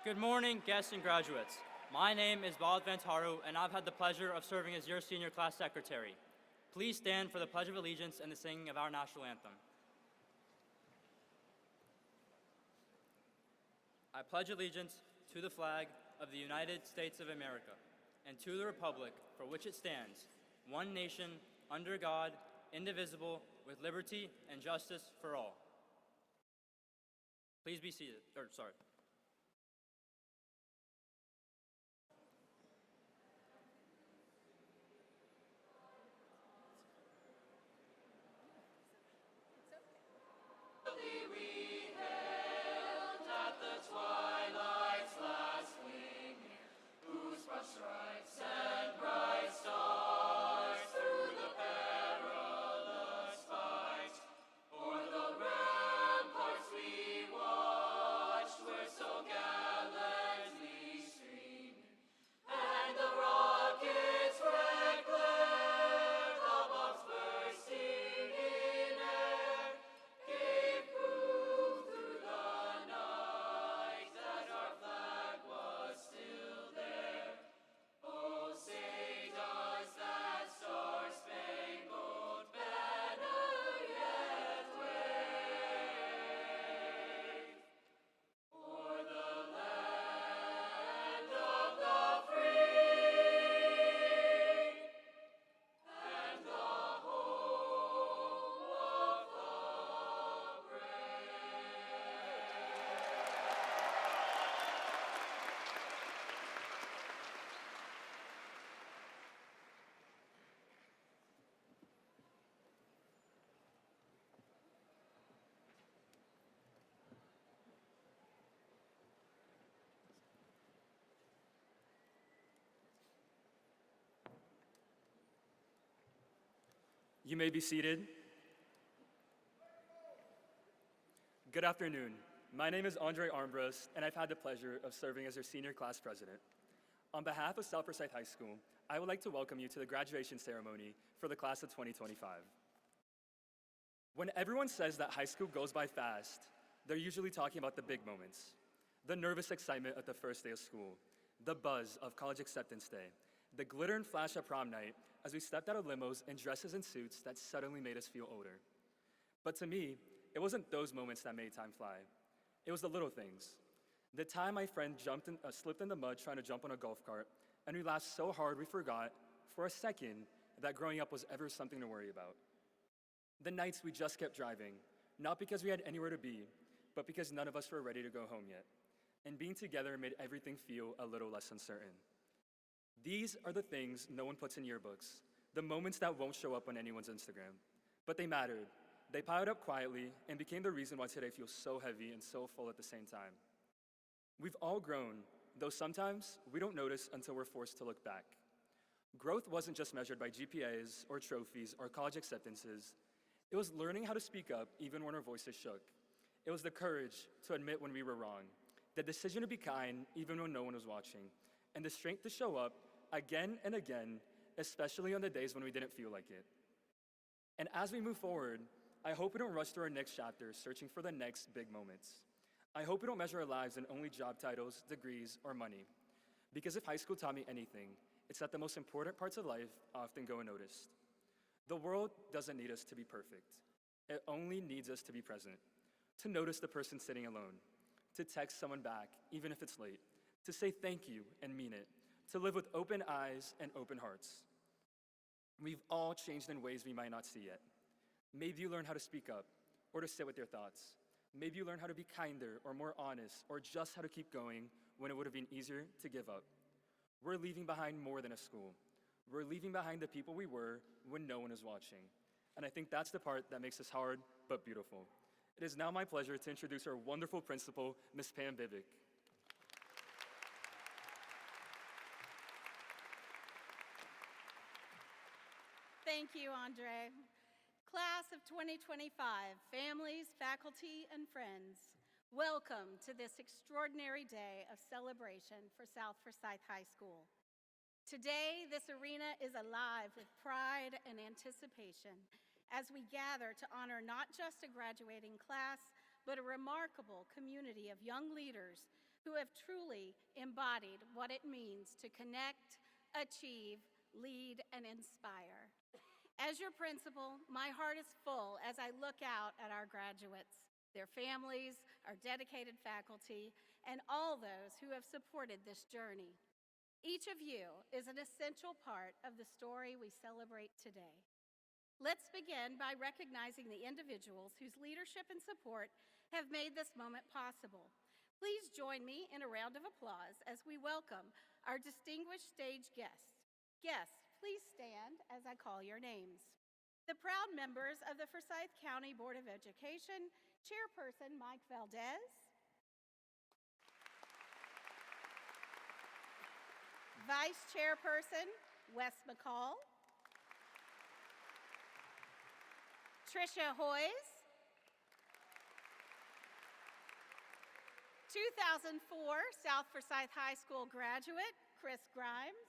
Good morning, guests and graduates. My name is Bal Vantaru, and I've had the pleasure of serving as your senior class secretary. Please stand for the Pledge of Allegiance and the singing of our national anthem. I pledge allegiance to the flag of the United States of America and to the republic for which it stands, one nation, under God, indivisible, with liberty and justice for all. Please be seated. You may be seated. Good afternoon. My name is Andre Armbrust, and I've had the pleasure of serving as your senior class president. On behalf of South Forsyth High School, I would like to welcome you to the graduation ceremony for the class of 2025. When everyone says that high school goes by fast, they're usually talking about the big moments. The nervous excitement of the first day of school, the buzz of college acceptance day, the glitter and flash of prom night as we stepped out of limos in dresses and suits that suddenly made us feel older. But to me, it wasn't those moments that made time fly. It was the little things. The time my friend slipped in the mud trying to jump on a golf cart, and we laughed so hard we forgot, for a second, that growing up was ever something to worry about. The nights we just kept driving, not because we had anywhere to be, but because none of us were ready to go home yet. And being together made everything feel a little less uncertain. These are the things no one puts in yearbooks, the moments that won't show up on anyone's Instagram. But they mattered. They piled up quietly and became the reason why today feels so heavy and so full at the same time. We've all grown, though sometimes we don't notice until we're forced to look back. Growth wasn't just measured by GPAs or trophies or college acceptances. It was learning how to speak up even when our voices shook. It was the courage to admit when we were wrong, the decision to be kind even when no one was watching, and the strength to show up again and again, especially on the days when we didn't feel like it. And as we move forward, I hope we don't rush through our next chapter searching for the next big moments. I hope we don't measure our lives in only job titles, degrees, or money. Because if high school taught me anything, it's that the most important parts of life often go unnoticed. The world doesn't need us to be perfect. It only needs us to be present, to notice the person sitting alone, to text someone back, even if it's late, to say thank you and mean it, to live with open eyes and open hearts. We've all changed in ways we might not see yet. Maybe you learn how to speak up or to sit with your thoughts. Maybe you learn how to be kinder or more honest or just how to keep going when it would have been easier to give up. We're leaving behind more than a school. We're leaving behind the people we were when no one is watching. And I think that's the part that makes us hard but beautiful. It is now my pleasure to introduce our wonderful principal, Ms. Pam Bibick. Thank you, Andre. Class of 2025, families, faculty, and friends, welcome to this extraordinary day of celebration for South Forsyth High School. Today, this arena is alive with pride and anticipation as we gather to honor not just a graduating class, but a remarkable community of young leaders who have truly embodied what it means to connect, achieve, lead, and inspire. As your principal, my heart is full as I look out at our graduates, their families, our dedicated faculty, and all those who have supported this journey. Each of you is an essential part of the story we celebrate today. Let's begin by recognizing the individuals whose leadership and support have made this moment possible. Please join me in a round of applause as we welcome our distinguished stage guests. Guests, please stand as I call your names. The proud members of the Forsyth County Board of Education, Chairperson Mike Valdez, Vice Chairperson Wes McCall, Tricia Hoyes, 2004 South Forsyth High School graduate Chris Grimes,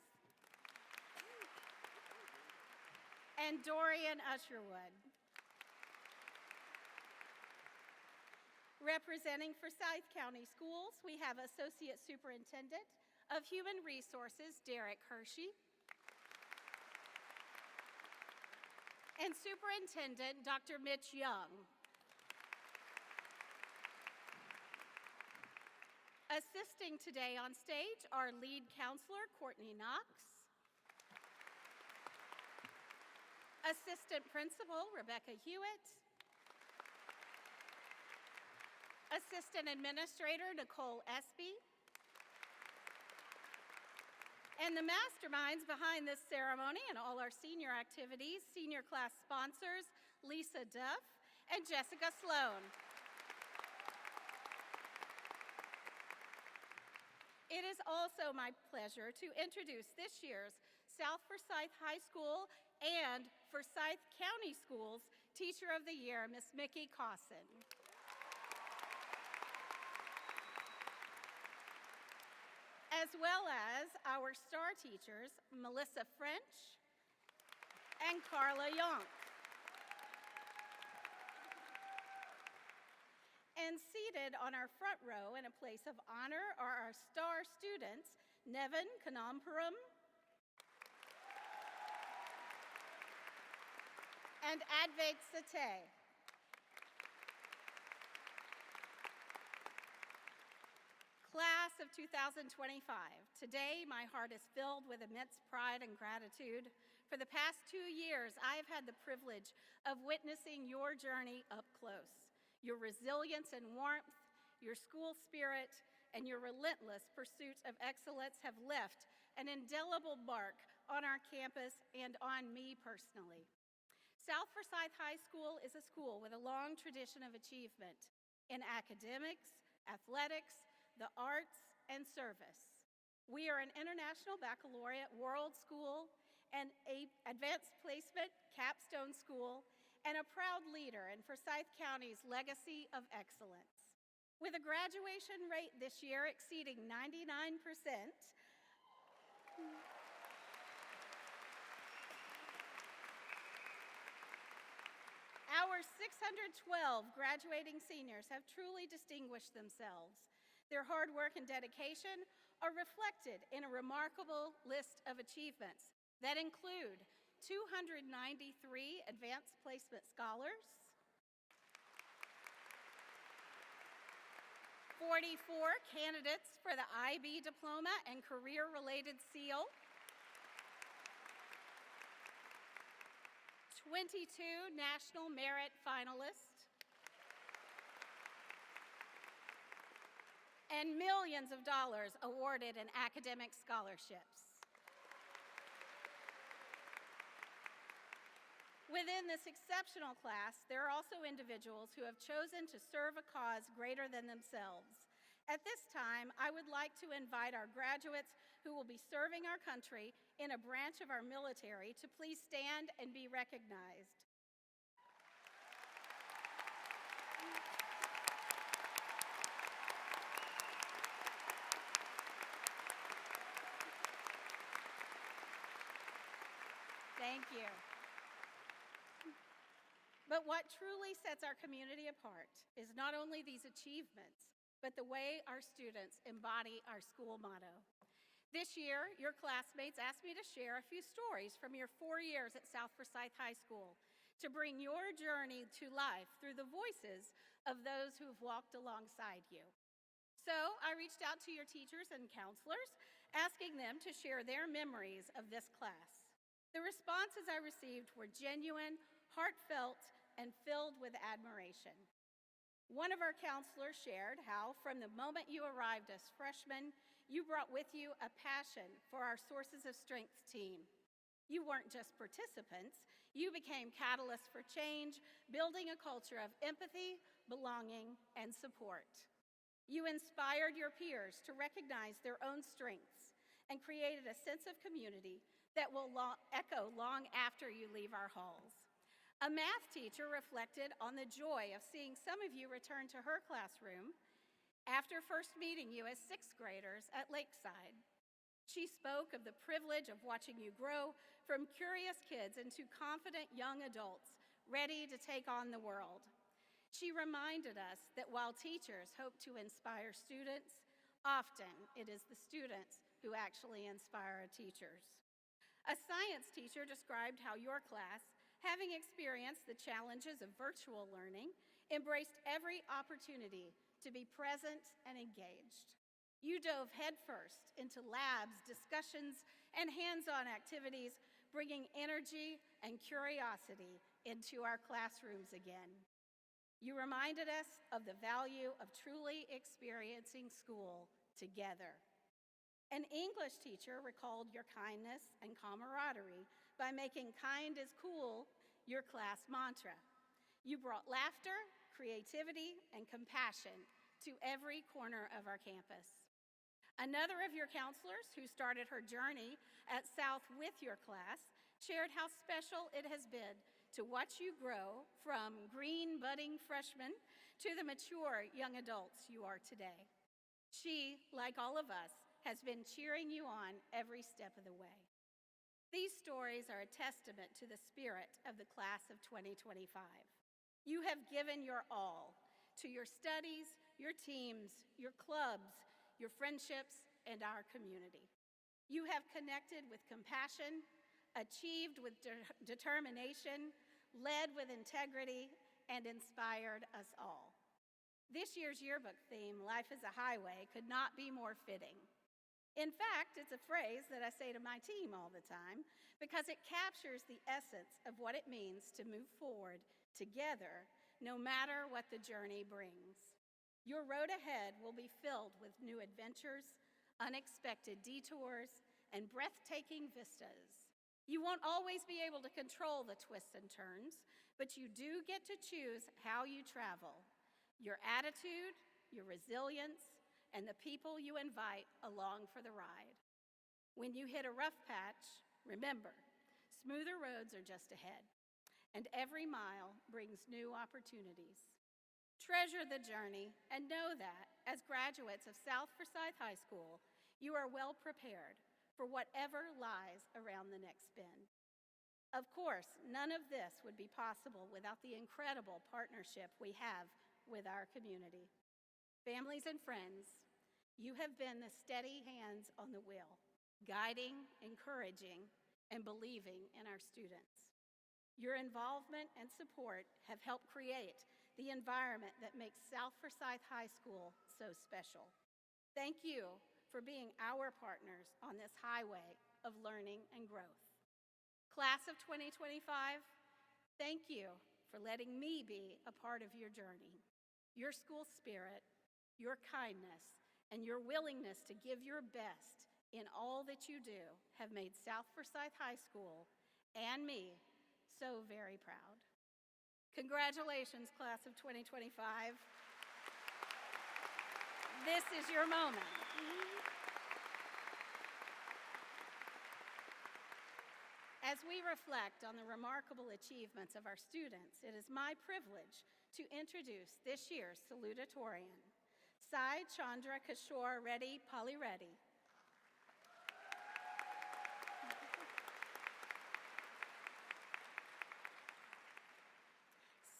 and Dorian Usherwood. Representing Forsyth County Schools, we have Associate Superintendent of Human Resources Derek Hershey and Superintendent Dr. Mitch Young. Assisting today on stage are lead counselor Courtney Knox, Assistant Principal Rebecca Hewitt, Assistant Administrator Nicole Espy, and the masterminds behind this ceremony and all our senior activities, senior class sponsors Lisa Duff and Jessica Sloan. It is also my pleasure to introduce this year's South Forsyth High School and Forsyth County Schools Teacher of the Year, Miss Mickey Cawson. As well as our star teachers, Melissa French and Carla Yonk. And seated on our front row in a place of honor are our star students, Nevin Kanampuram and Advaik Sate. Class of 2025, today my heart is filled with immense pride and gratitude. For the past 2 years, I have had the privilege of witnessing your journey up close. Your resilience and warmth, your school spirit, and your relentless pursuit of excellence have left an indelible mark on our campus and on me personally. South Forsyth High School is a school with a long tradition of achievement in academics, athletics, the arts, and service. We are an International Baccalaureate World School and an Advanced Placement Capstone School and a proud leader in Forsyth County's legacy of excellence. With a graduation rate this year exceeding 99%, our 612 graduating seniors have truly distinguished themselves. Their hard work and dedication are reflected in a remarkable list of achievements that include 293 advanced placement scholars, 44 candidates for the IB diploma and career-related seal, 22 national merit finalists, and millions of dollars awarded in academic scholarships. Within this exceptional class, there are also individuals who have chosen to serve a cause greater than themselves. At this time, I would like to invite our graduates who will be serving our country in a branch of our military to please stand and be recognized. Thank you. But what truly sets our community apart is not only these achievements, but the way our students embody our school motto. This year, your classmates asked me to share a few stories from your 4 years at South Forsyth High School to bring your journey to life through the voices of those who have walked alongside you. So I reached out to your teachers and counselors, asking them to share their memories of this class. The responses I received were genuine, heartfelt, and filled with admiration. One of our counselors shared how, from the moment you arrived as freshmen, you brought with you a passion for our Sources of Strength team. You weren't just participants, you became catalysts for change, building a culture of empathy, belonging, and support. You inspired your peers to recognize their own strengths and created a sense of community that will echo long after you leave our halls. A math teacher reflected on the joy of seeing some of you return to her classroom after first meeting you as sixth graders at Lakeside. She spoke of the privilege of watching you grow from curious kids into confident young adults ready to take on the world. She reminded us that while teachers hope to inspire students, often it is the students who actually inspire our teachers. A science teacher described how your class, having experienced the challenges of virtual learning, embraced every opportunity to be present and engaged. You dove headfirst into labs, discussions, and hands-on activities, bringing energy and curiosity into our classrooms again. You reminded us of the value of truly experiencing school together. An English teacher recalled your kindness and camaraderie by making "kind is cool" your class mantra. You brought laughter, creativity, and compassion to every corner of our campus. Another of your counselors, who started her journey at South with your class, shared how special it has been to watch you grow from green budding freshmen to the mature young adults you are today. She, like all of us, has been cheering you on every step of the way. These stories are a testament to the spirit of the class of 2025. You have given your all to your studies, your teams, your clubs, your friendships, and our community. You have connected with compassion, achieved with determination, led with integrity, and inspired us all. This year's yearbook theme, "Life is a Highway," could not be more fitting. In fact, it's a phrase that I say to my team all the time because it captures the essence of what it means to move forward together, no matter what the journey brings. Your road ahead will be filled with new adventures, unexpected detours, and breathtaking vistas. You won't always be able to control the twists and turns, but you do get to choose how you travel. Your attitude, your resilience, and the people you invite along for the ride. When you hit a rough patch, remember, smoother roads are just ahead, and every mile brings new opportunities. Treasure the journey and know that, as graduates of South Forsyth High School, you are well prepared for whatever lies around the next bend. Of course, none of this would be possible without the incredible partnership we have with our community. Families and friends, you have been the steady hands on the wheel, guiding, encouraging, and believing in our students. Your involvement and support have helped create the environment that makes South Forsyth High School so special. Thank you for being our partners on this highway of learning and growth. Class of 2025, thank you for letting me be a part of your journey. Your school spirit, your kindness, and your willingness to give your best in all that you do have made South Forsyth High School and me so very proud. Congratulations, class of 2025. This is your moment. As we reflect on the remarkable achievements of our students, it is my privilege to introduce this year's salutatorian, Sai Chandra Kishore Reddy Palireddy.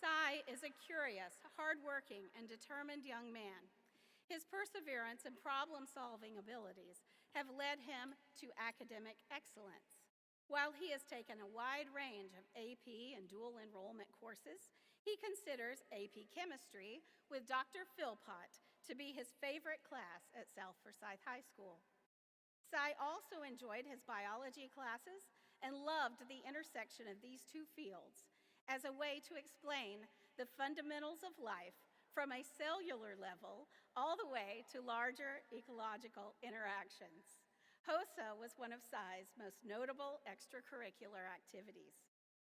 Sai is a curious, hardworking, and determined young man. His perseverance and problem-solving abilities have led him to academic excellence. While he has taken a wide range of AP and dual enrollment courses, he considers AP Chemistry with Dr. Philpott to be his favorite class at South Forsyth High School. Cy also enjoyed his biology classes and loved the intersection of these two fields as a way to explain the fundamentals of life from a cellular level all the way to larger ecological interactions. HOSA was one of Cy's most notable extracurricular activities.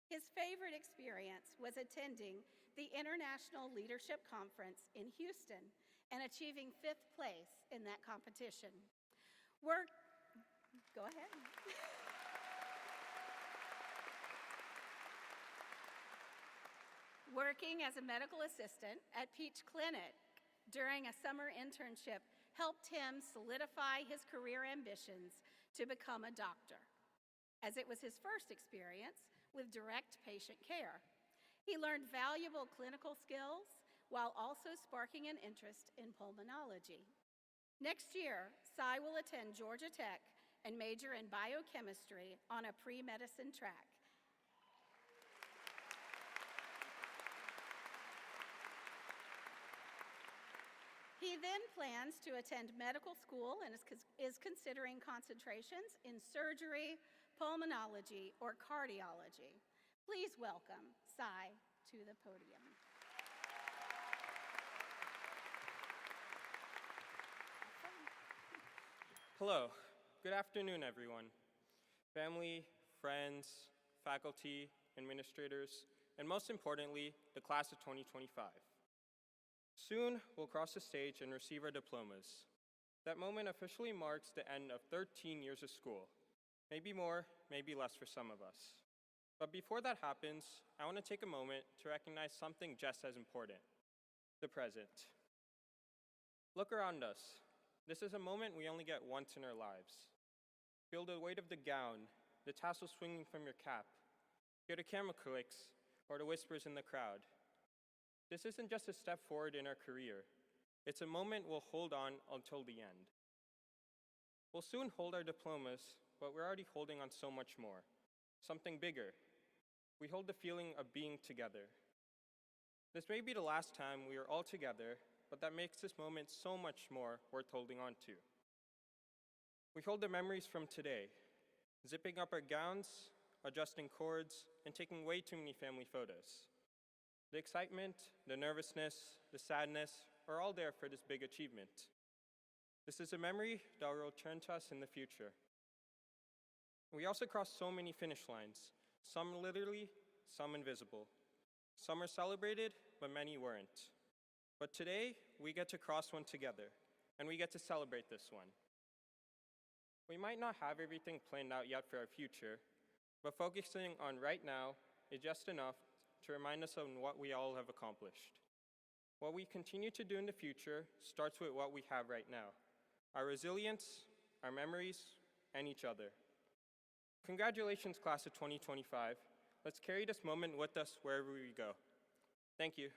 His favorite experience was attending the International Leadership Conference in Houston and achieving 5th place in that competition. Go ahead. Working as a medical assistant at Peach Clinic during a summer internship helped him solidify his career ambitions to become a doctor, as it was his first experience with direct patient care. He learned valuable clinical skills while also sparking an interest in pulmonology. Next year, Cy will attend Georgia Tech and major in biochemistry on a pre-medicine track. He then plans to attend medical school and is considering concentrations in surgery, pulmonology, or cardiology. Please welcome Cy to the podium. Hello, good afternoon, everyone. Family, friends, faculty, administrators, and most importantly, the class of 2025. Soon, we'll cross the stage and receive our diplomas. That moment officially marks the end of 13 years of school. Maybe more, maybe less for some of us. But before that happens, I want to take a moment to recognize something just as important, the present. Look around us. This is a moment we only get once in our lives. Feel the weight of the gown, the tassel swinging from your cap, hear the camera clicks, or the whispers in the crowd. This isn't just a step forward in our career. It's a moment we'll hold on until the end. We'll soon hold our diplomas, but we're already holding on so much more, something bigger. We hold the feeling of being together. This may be the last time we are all together, but that makes this moment so much more worth holding on to. We hold the memories from today, zipping up our gowns, adjusting cords, and taking way too many family photos. The excitement, the nervousness, the sadness are all there for this big achievement. This is a memory that will return to us in the future. We also crossed so many finish lines, some literally, some invisible. Some are celebrated, but many weren't. But today, we get to cross one together, and we get to celebrate this one. We might not have everything planned out yet for our future, but focusing on right now is just enough to remind us of what we all have accomplished. What we continue to do in the future starts with what we have right now, our resilience, our memories, and each other. Congratulations, class of 2025. Let's carry this moment with us wherever we go. Thank you.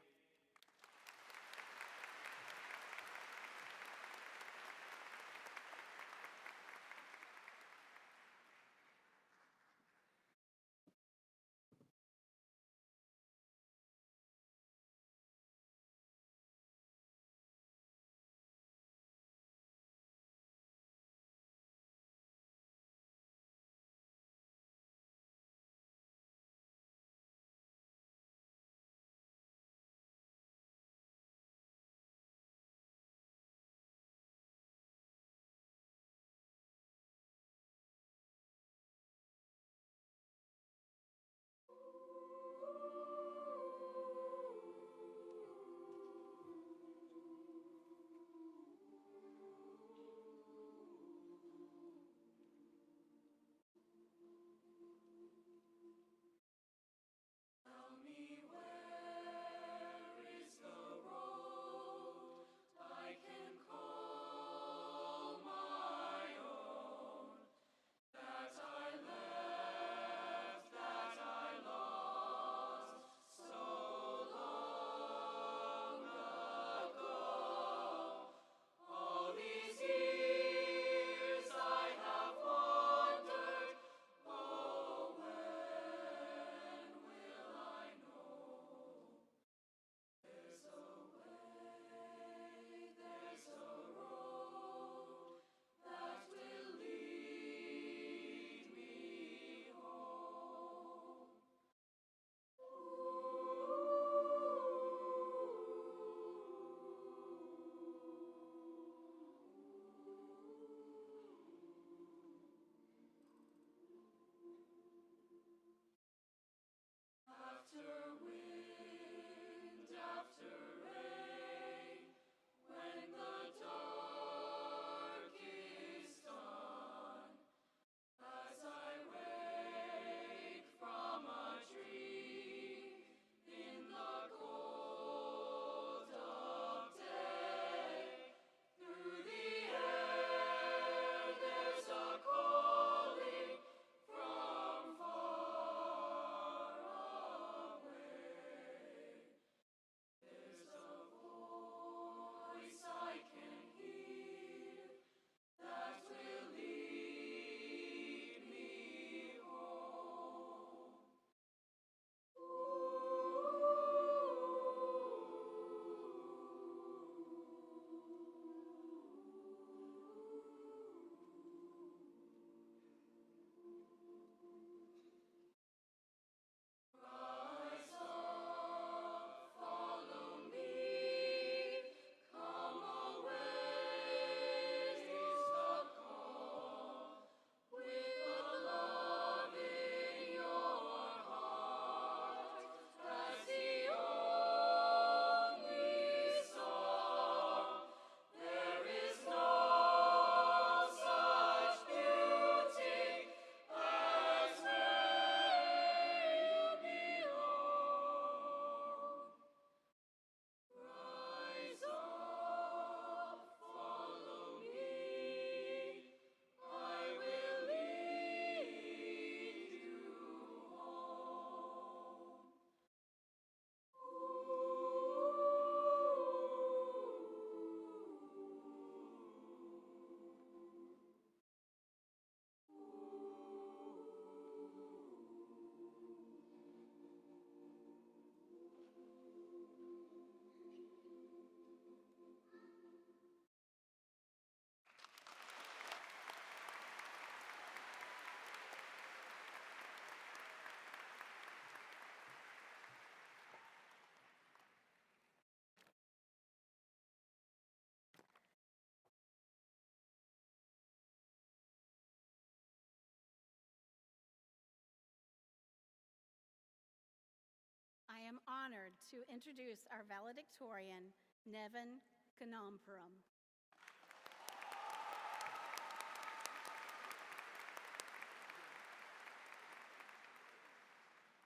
honored to introduce our valedictorian, Nevin Kanampuram.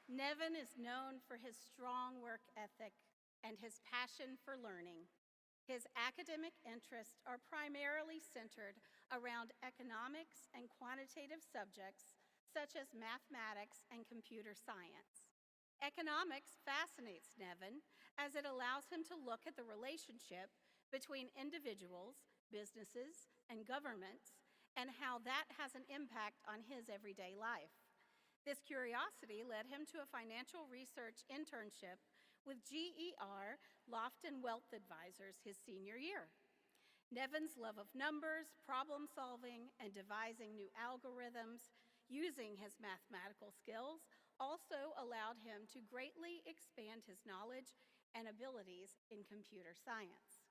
Nevin is known for his strong work ethic and his passion for learning. His academic interests are primarily centered around economics and quantitative subjects such as mathematics and computer science. Economics fascinates Nevin as it allows him to look at the relationship between individuals, businesses, and governments, and how that has an impact on his everyday life. This curiosity led him to a financial research internship with GER Lofton Wealth Advisors his senior year. Nevin's love of numbers, problem solving, and devising new algorithms using his mathematical skills also allowed him to greatly expand his knowledge and abilities in computer science.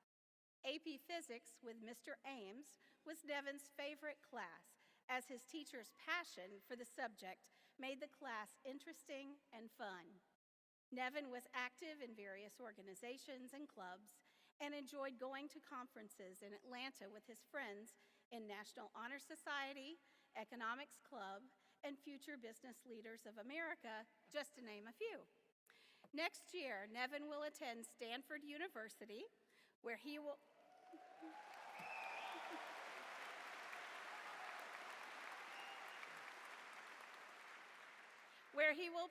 AP Physics with Mr. Ames was Nevin's favorite class, as his teacher's passion for the subject made the class interesting and fun. Nevin was active in various organizations and clubs and enjoyed going to conferences in Atlanta with his friends in National Honor Society, Economics Club, and Future Business Leaders of America, just to name a few. Next year, Nevin will attend Stanford University, where he will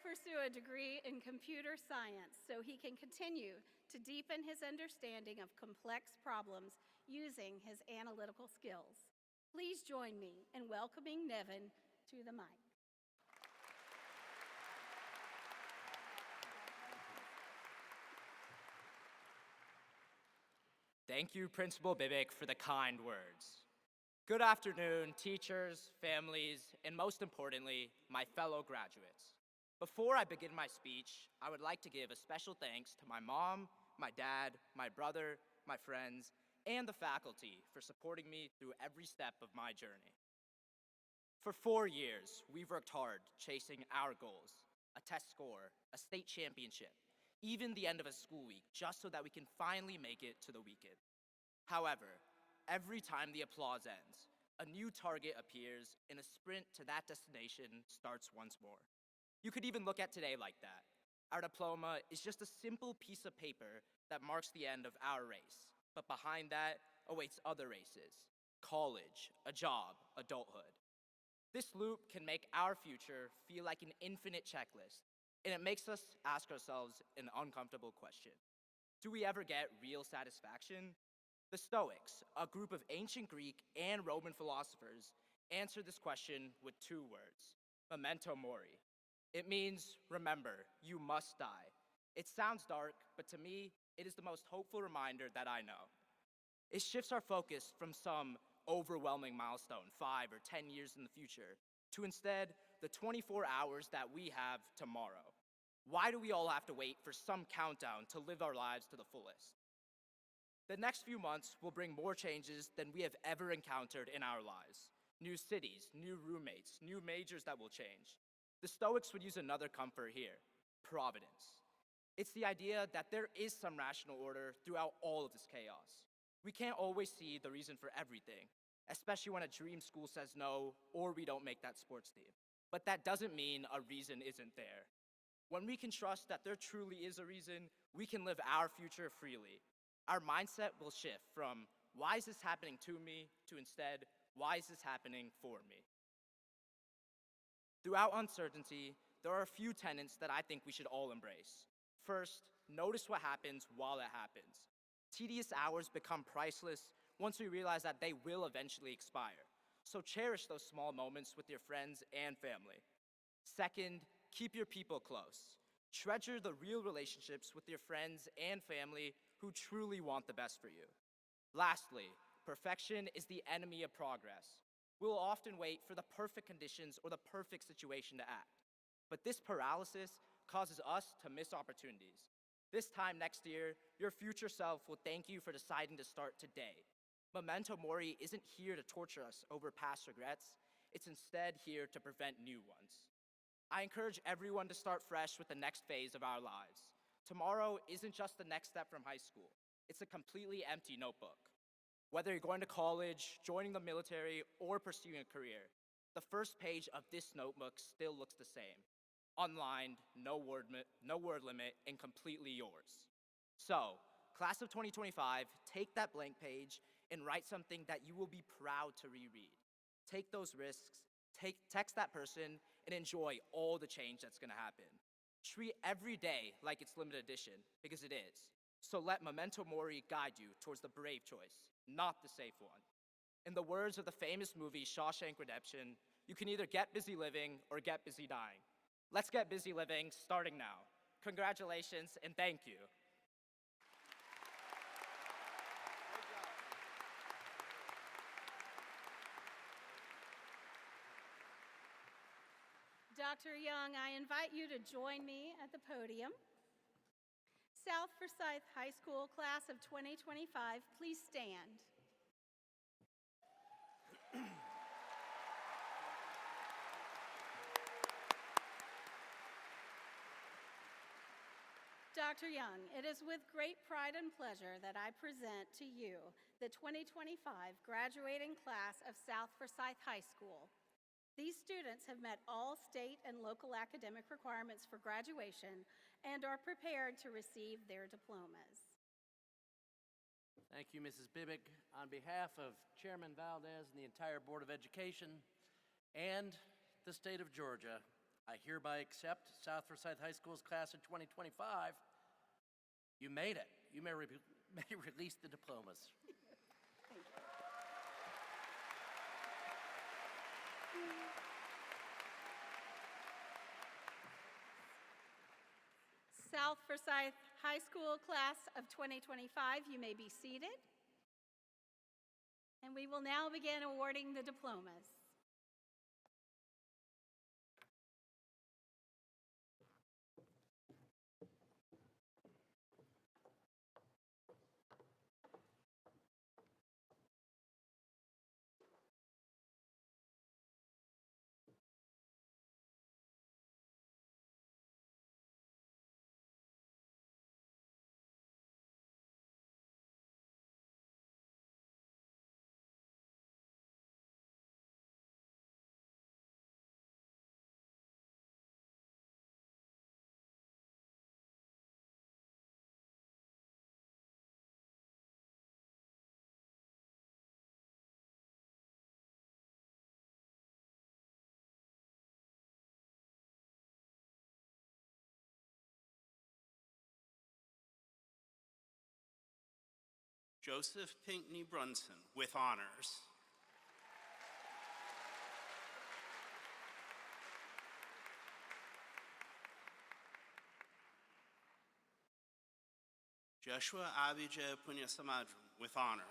pursue a degree in computer science so he can continue to deepen his understanding of complex problems using his analytical skills. Please join me in welcoming Nevin to the mic. Thank you, Principal Bibick, for the kind words. Good afternoon, teachers, families, and most importantly, my fellow graduates. Before I begin my speech, I would like to give a special thanks to my mom, my dad, my brother, my friends, and the faculty for supporting me through every step of my journey. For 4 years, we've worked hard chasing our goals, a test score, a state championship, even the end of a school week, just so that we can finally make it to the weekend. However, every time the applause ends, a new target appears and a sprint to that destination starts once more. You could even look at today like that. Our diploma is just a simple piece of paper that marks the end of our race, but behind that awaits other races: college, a job, adulthood. This loop can make our future feel like an infinite checklist, and it makes us ask ourselves an uncomfortable question. Do we ever get real satisfaction? The Stoics, a group of ancient Greek and Roman philosophers, answered this question with 2 words: memento mori. It means, remember, you must die. It sounds dark, but to me, it is the most hopeful reminder that I know. It shifts our focus from some overwhelming milestone 5 or 10 years in the future to instead the 24 hours that we have tomorrow. Why do we all have to wait for some countdown to live our lives to the fullest? The next few months will bring more changes than we have ever encountered in our lives. New cities, new roommates, new majors that will change. The Stoics would use another comfort here: providence. It's the idea that there is some rational order throughout all of this chaos. We can't always see the reason for everything, especially when a dream school says no or we don't make that sports team. But that doesn't mean a reason isn't there. When we can trust that there truly is a reason, we can live our future freely. Our mindset will shift from, why is this happening to me, to instead, why is this happening for me? Throughout uncertainty, there are a few tenets that I think we should all embrace. First, notice what happens while it happens. Tedious hours become priceless once we realize that they will eventually expire. So cherish those small moments with your friends and family. Second, keep your people close. Treasure the real relationships with your friends and family who truly want the best for you. Lastly, perfection is the enemy of progress. We will often wait for the perfect conditions or the perfect situation to act. But this paralysis causes us to miss opportunities. This time next year, your future self will thank you for deciding to start today. Memento mori isn't here to torture us over past regrets. It's instead here to prevent new ones. I encourage everyone to start fresh with the next phase of our lives, Tomorrow isn't just the next step from high school. It's a completely empty notebook. Whether you're going to college, joining the military, or pursuing a career, the first page of this notebook still looks the same. Unlined, no word limit, and completely yours. So, class of 2025, take that blank page and write something that you will be proud to reread. Take those risks, text that person, and enjoy all the change that's gonna happen. Treat every day like it's limited edition, because it is. So let memento mori guide you towards the brave choice, not the safe one. In the words of the famous movie Shawshank Redemption, you can either get busy living or get busy dying. Let's get busy living, starting now. Congratulations and thank you. Dr. Young, I invite you to join me at the podium. South Forsyth High School class of 2025, please stand. Dr. Young, it is with great pride and pleasure that I present to you the 2025 graduating class of South Forsyth High School. These students have met all state and local academic requirements for graduation and are prepared to receive their diplomas. Thank you, Mrs. Bibick. On behalf of Chairman Valdez and the entire Board of Education and the state of Georgia, I hereby accept South Forsyth High School's class of 2025. You made it. You may release the diplomas. South Forsyth High School class of 2025, you may be seated. And we will now begin awarding the diplomas. Joseph Pinkney Brunson, with honors. Joshua Abijah Punyasamadram, with honors.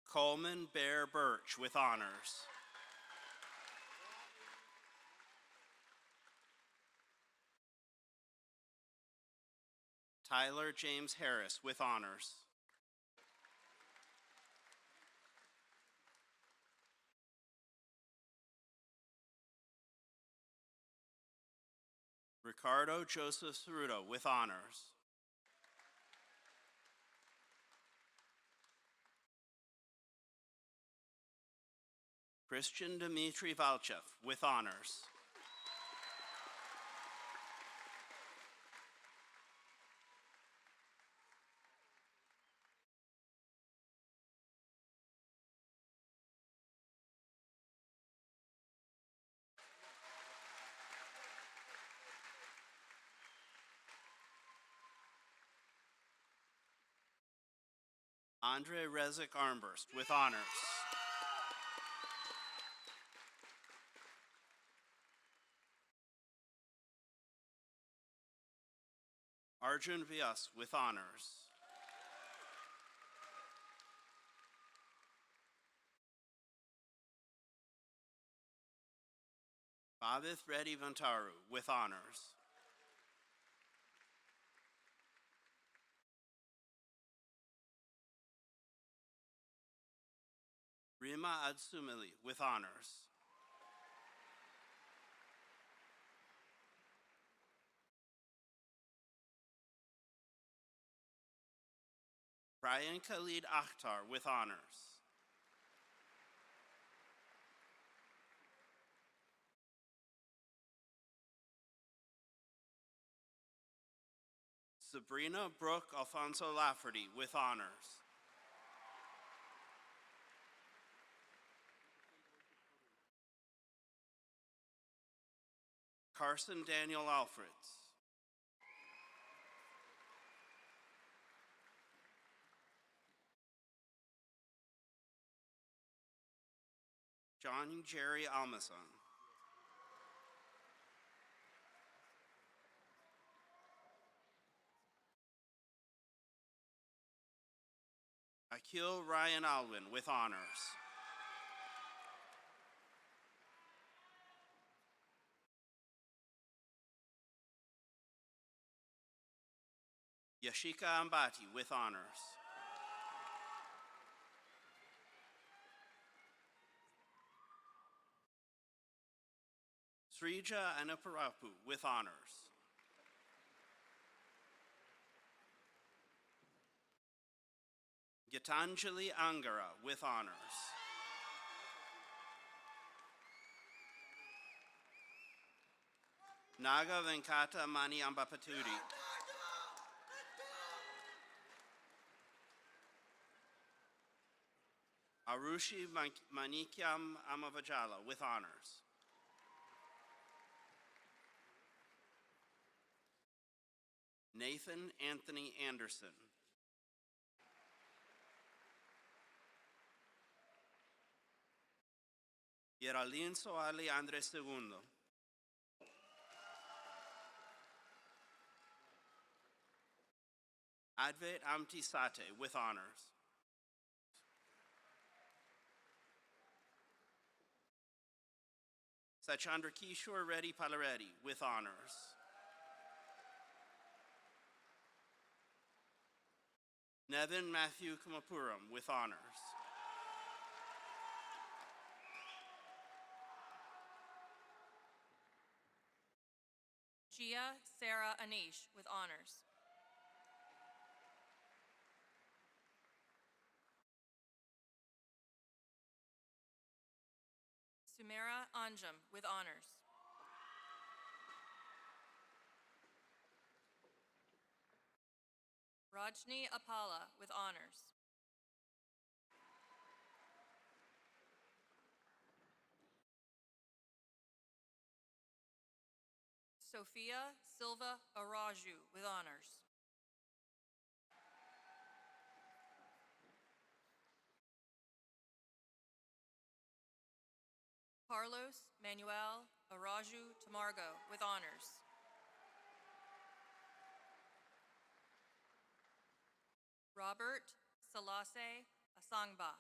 Coleman Bear Birch, with honors. Tyler James Harris, with honors. Ricardo Joseph Ceruto, with honors. Christian Dmitry Valchev, with honors. Andre Rezik Armburst, with honors. Arjun Vyas, with honors. Bhavith Reddy Vantaru, with honors. Rima Adsumili with honors. Brian Khalid Akhtar with honors. Sabrina Brooke Alfonso Lafferty with honors. Carson Daniel Alfreds. John Jerry Almason. Akil Ryan Alwin with honors. Yashika Ambati with honors. Srija Anaparapu with honors. Gitanjali Angara with honors. Naga Venkata Mani Ambapatudi. Arushi Manikyam Amavajala with honors. Nathan Anthony Anderson. Geraldine Soali Andres II. Advait Amti Sate with honors. Sachandra Kishore Reddy Palareddy with honors. Nevin Matthew Kumapuram with honors. Gia Sarah Anish with honors. Sumera Anjum with honors. Rajni Apala with honors. Sophia Silva Araju with honors. Carlos Manuel Araju Tamargo with honors. Robert Salase Asangba.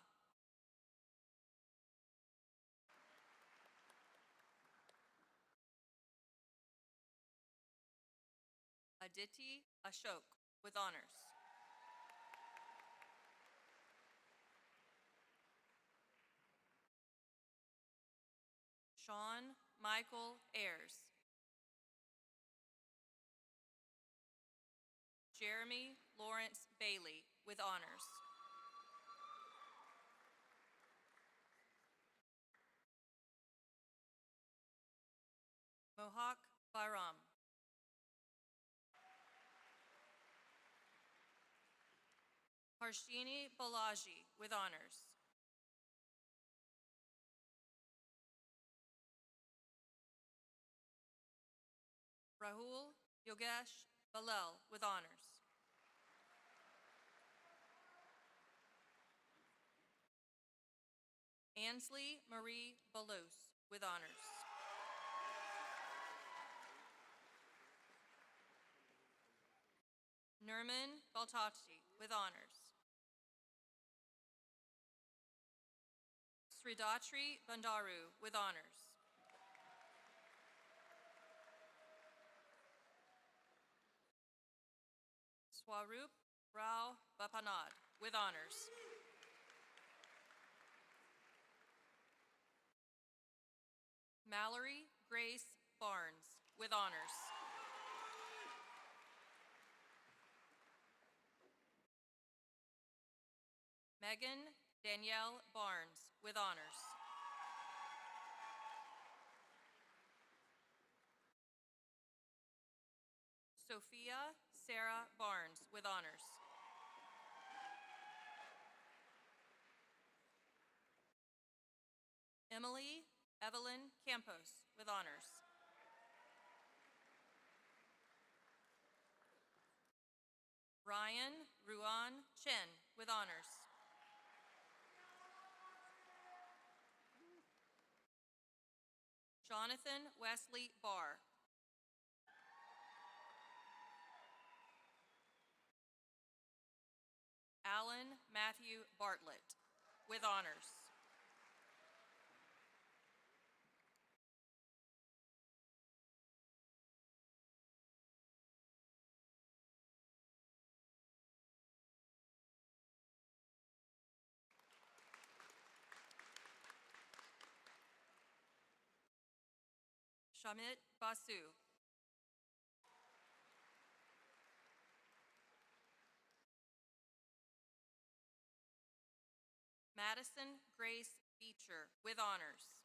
Aditi Ashok with honors. Sean Michael Ayers. Jeremy Lawrence Bailey with honors. Mohak Bairam. Harshini Balaji with honors. Rahul Yogesh Balel with honors. Ansley Marie Balos with honors. Nurman Baltachi with honors. Sridatri Bandaru with honors. Swaroop Rao Bapanad with honors. Mallory Grace Barnes, with honors. Megan Danielle Barnes, with honors. Sophia Sarah Barnes, with honors. Emily Evelyn Campos, with honors. Ryan Ruan Chen, with honors. Jonathan Wesley Barr. Alan Matthew Bartlett, with honors. Shamit Basu. Madison Grace Beecher, with honors.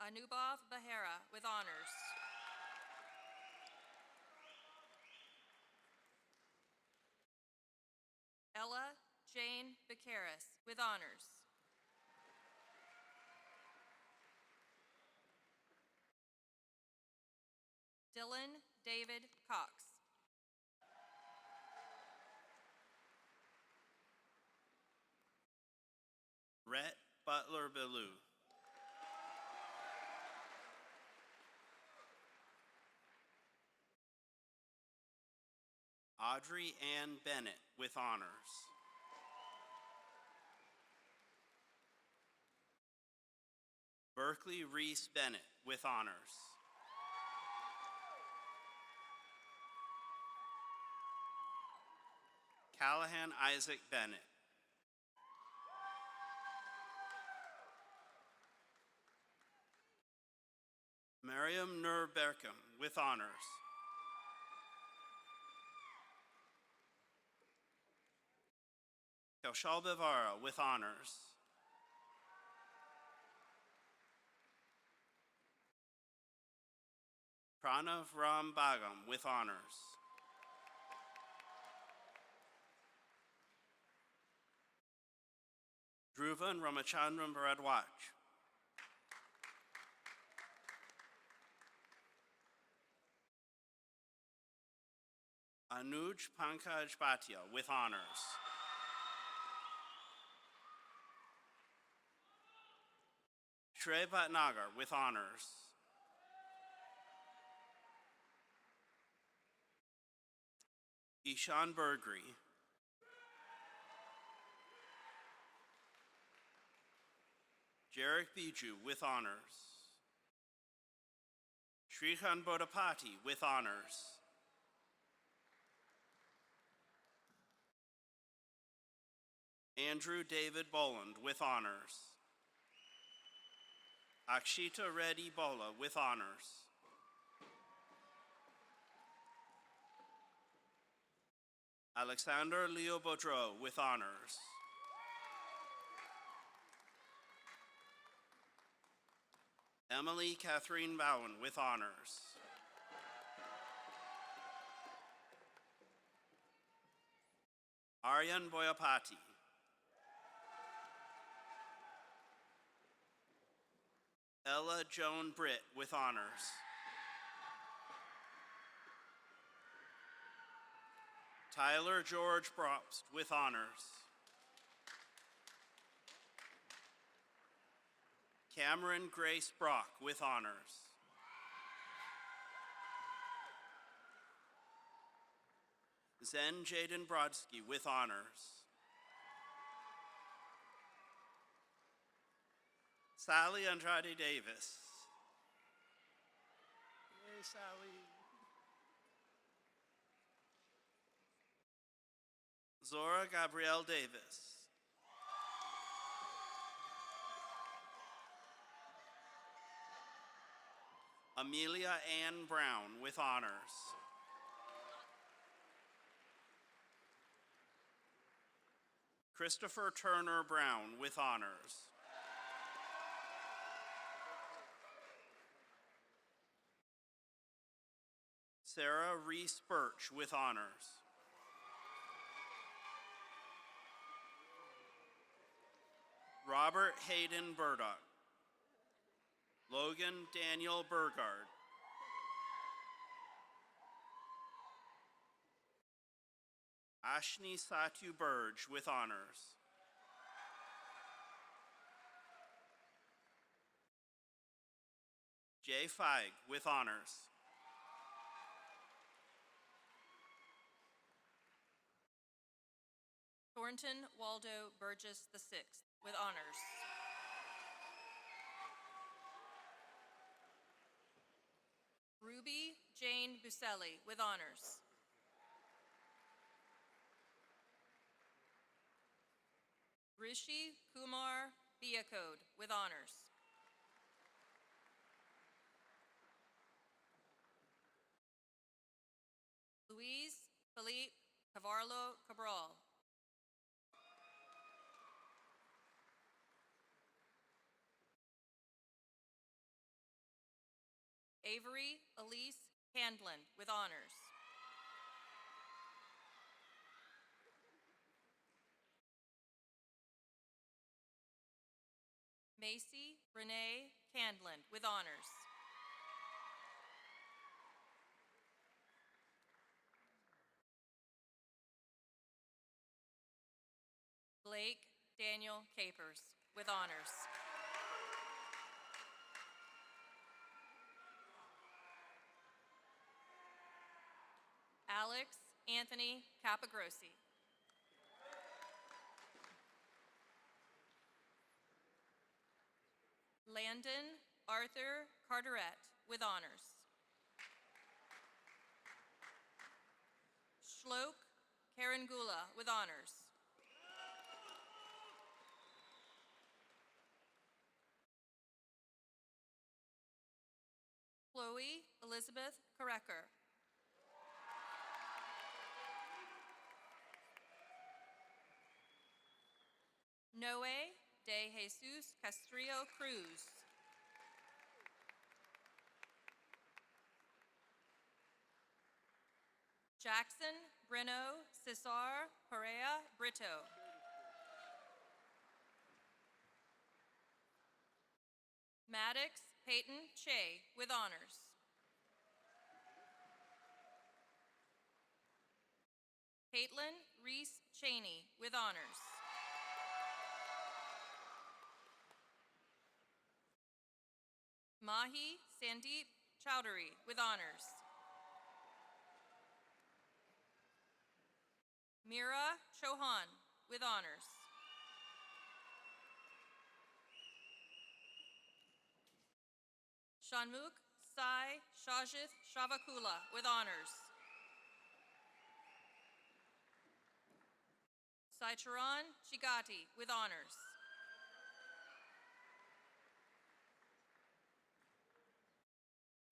Anubhav Behera, with honors. Ella Jane Becaris, with honors. Dylan David Cox. Rhett Butler Ballou. Audrey Ann Bennett, with honors. Berkeley Reese Bennett, with honors. Callahan Isaac Bennett. Miriam Nur Berkham, with honors. Kaushal Bevara, with honors. Pranav Ram Bagam, with honors. Dhruvan Ramachandran Bharadwaj. Anuj Pankaj Bhatia, with honors. Shrey Bhatnagar, with honors. Ishan Burgri. Jarek Biju, with honors. Srikhan Bodapati, with honors. Andrew David Boland, with honors. Akshita Reddy Bola, with honors. Alexander Leo Boudreau, with honors. Emily Catherine Bowen, with honors. Aryan Boyapati. Ella Joan Britt, with honors. Tyler George Probst, with honors. Cameron Grace Brock, with honors. Zen Jaden Brodsky, with honors. Sally Andrade Davis. Yay, Sally. Zora Gabrielle Davis. Amelia Ann Brown with honors. Christopher Turner Brown with honors. Sarah Reese Birch with honors. Robert Hayden Burdock. Logan Daniel Burgard. Ashni Satu Burge with honors. Jay Feig with honors. Thornton Waldo Burgess VI with honors. Ruby Jane Buselli with honors. Rishi Kumar Biakode with honors. Luis Felipe Cavarlo Cabral. Avery Elise Handland with honors. Macy Renee Candland with honors. Blake Daniel Capers with honors. Alex Anthony Capagrossi. Landon Arthur Carteret with honors. Shlok Karangula with honors. Chloe Elizabeth Kareker. Noe de Jesus Castrillo Cruz. Jackson Breno Cesar Perea Brito. Maddox Peyton Che with honors. Caitlin Reese Cheney with honors. Mahi Sandeep Chowdhury with honors. Mira Chauhan with honors. Shanmukh Sai Shajith Shavakula with honors. Saicharan Chigati with honors.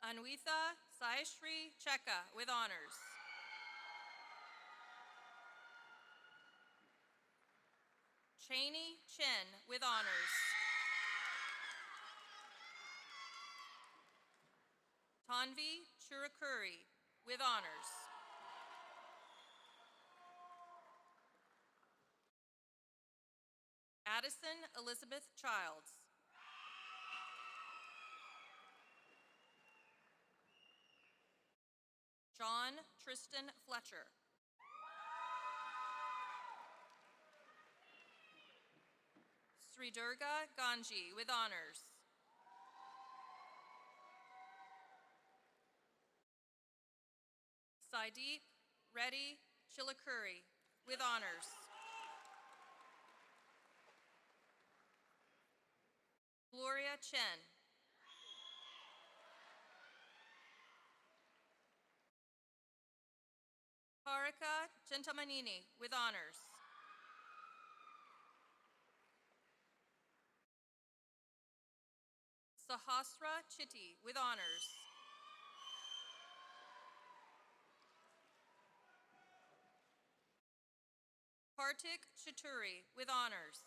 Anwitha Saishri Cheka with honors. Cheney Chen with honors. Tanvi Churukuri with honors. Addison Elizabeth Childs. John Tristan Fletcher. Sri Durga Ganji with honors. Saideep Reddy Chilakuri with honors. Gloria Chen. Harika Chintamanini with honors. Sahasra Chitti with honors. Kartik Shaturi with honors.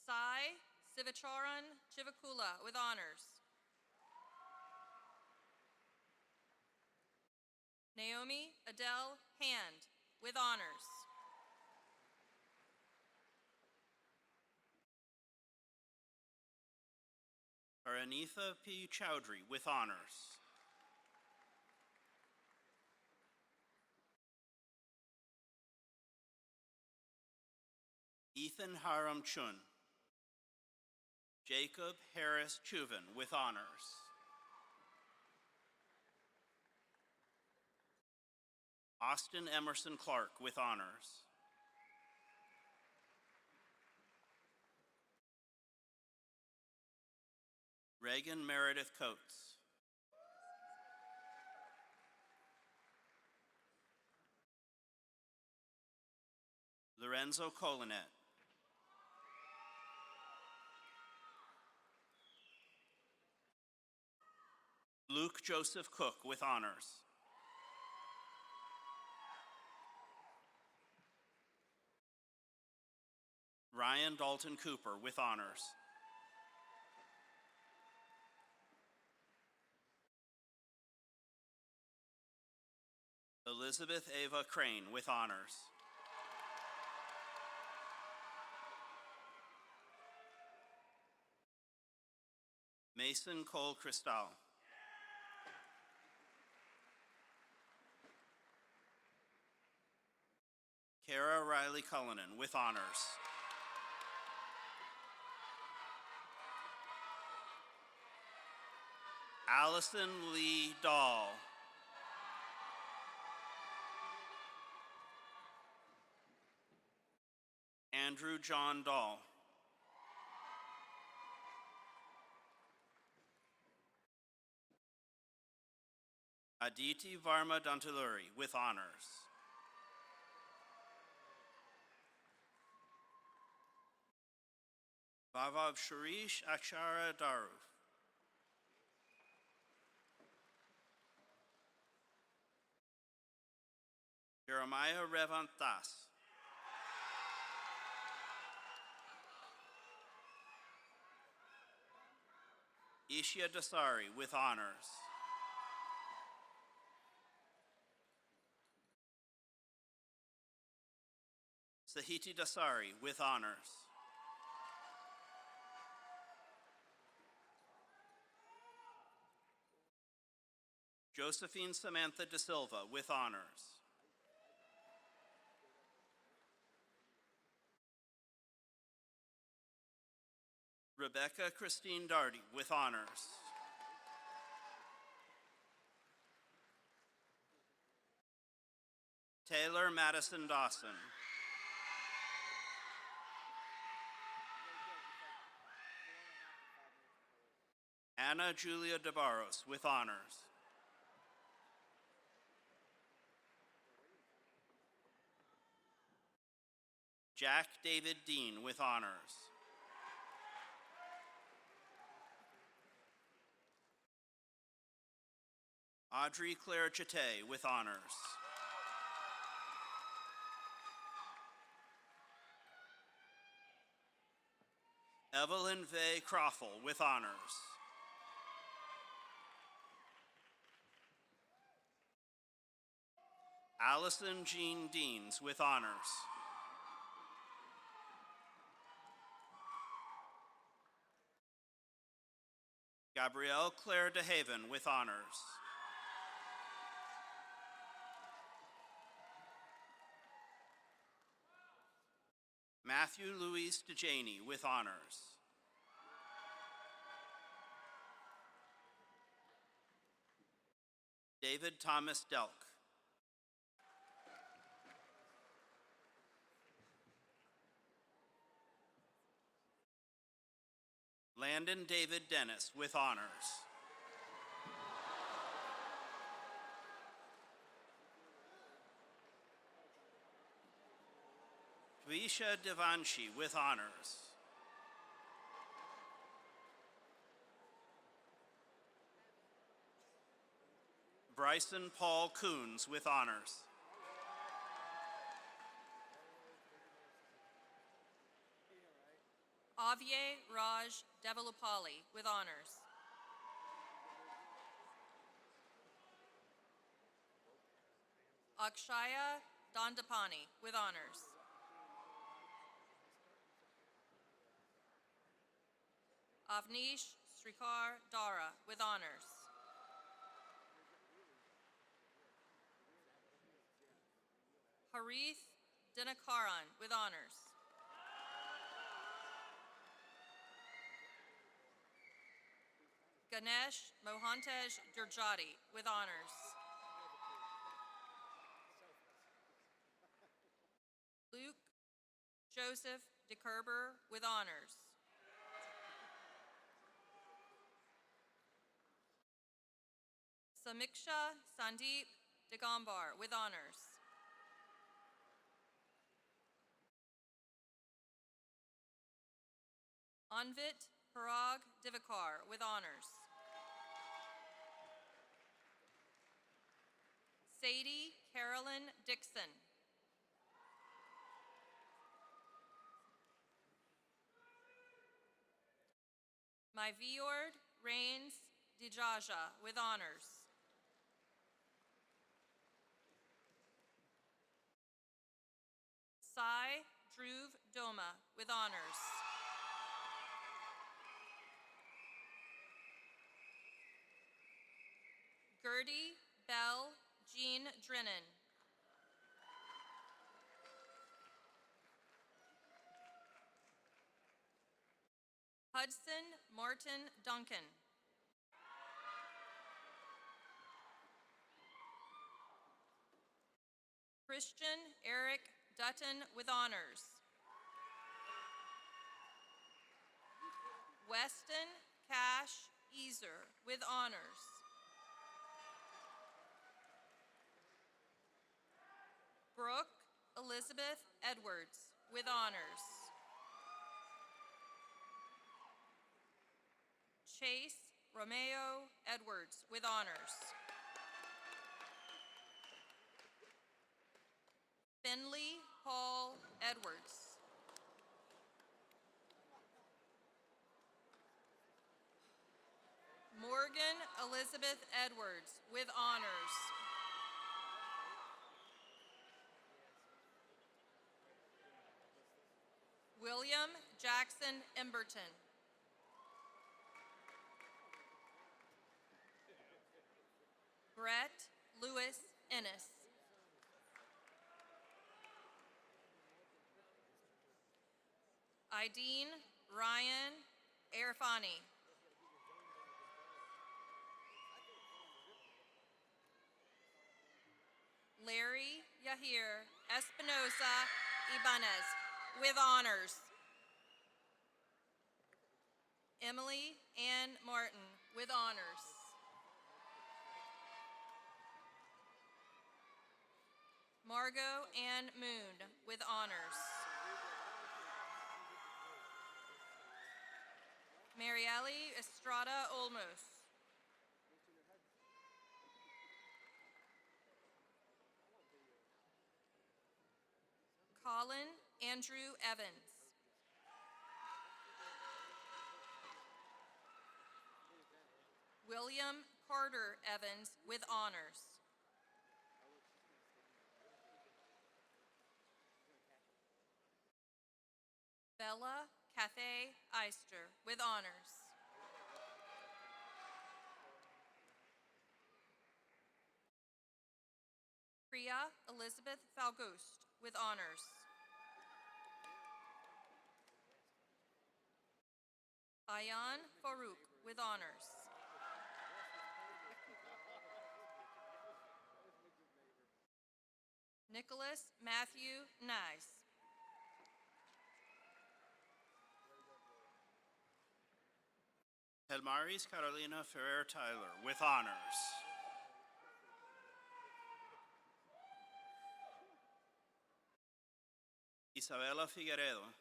Sai Sivacharan Chivakula with honors. Naomi Adele Hand with honors. Paranitha P. Chowdhury with honors. Ethan Haram Chun. Jacob Harris Chuvan with honors. Austin Emerson Clark with honors. Reagan Meredith Coates. Lorenzo Colinet. Luke Joseph Cook with honors. Ryan Dalton Cooper with honors. Elizabeth Ava Crane with honors. Mason Cole Cristal. Kara Riley Cullinan with honors. Allison Lee Dahl. Andrew John Dahl. Aditi Varma Dantuluri with honors. Bavav Sharish Akshara Daru. Jeremiah Revant Das. Ishia Dasari with honors. Sahiti Dasari with honors. Josephine Samantha De Silva with honors. Rebecca Christine Darty with honors. Taylor Madison Dawson. Anna Julia DeBarros with honors. Jack David Dean with honors. Audrey Claire Chate with honors. Evelyn Vay Croffle with honors. Allison Jean Deans with honors. Gabrielle Claire DeHaven with honors. Matthew Louise DeJaney with honors. David Thomas Delk. Landon David Dennis with honors. Tuisha Devanshi with honors. Bryson Paul Coons with honors. Avye Raj Devalupalli with honors. Akshaya Dandapani with honors. Avnish Srikar Dara with honors. Harith Dinakaran with honors. Ganesh Mohantej Durjati with honors. Luke Joseph DeKerber with honors. Samiksha Sandeep Digambar with honors. Anvit Parag Divakar with honors. Sadie Carolyn Dixon. Myviord Rains Dijaja with honors. Sai Dhruv Doma with honors. Gertie Bell Jean Drennan. Hudson Martin Duncan. Christian Eric Dutton with honors. Weston Cash Easer with honors. Brooke Elizabeth Edwards with honors. Chase Romeo Edwards with honors. Finley Paul Edwards. Morgan Elizabeth Edwards with honors. William Jackson Emberton. Brett Lewis Ennis. Ideen Ryan Erfani. Larry Yahir Espinosa Ibanez with honors. Emily Ann Martin with honors. Margot Ann Moon with honors. Marielle Estrada Olmos. Colin Andrew Evans. William Carter Evans with honors. Bella Cathay Eister with honors. Priya Elizabeth Falgost with honors. Ayan Farouk with honors. Nicholas Matthew Nice. Helmaris Carolina Ferrer Tyler with honors. Isabella Figueredo.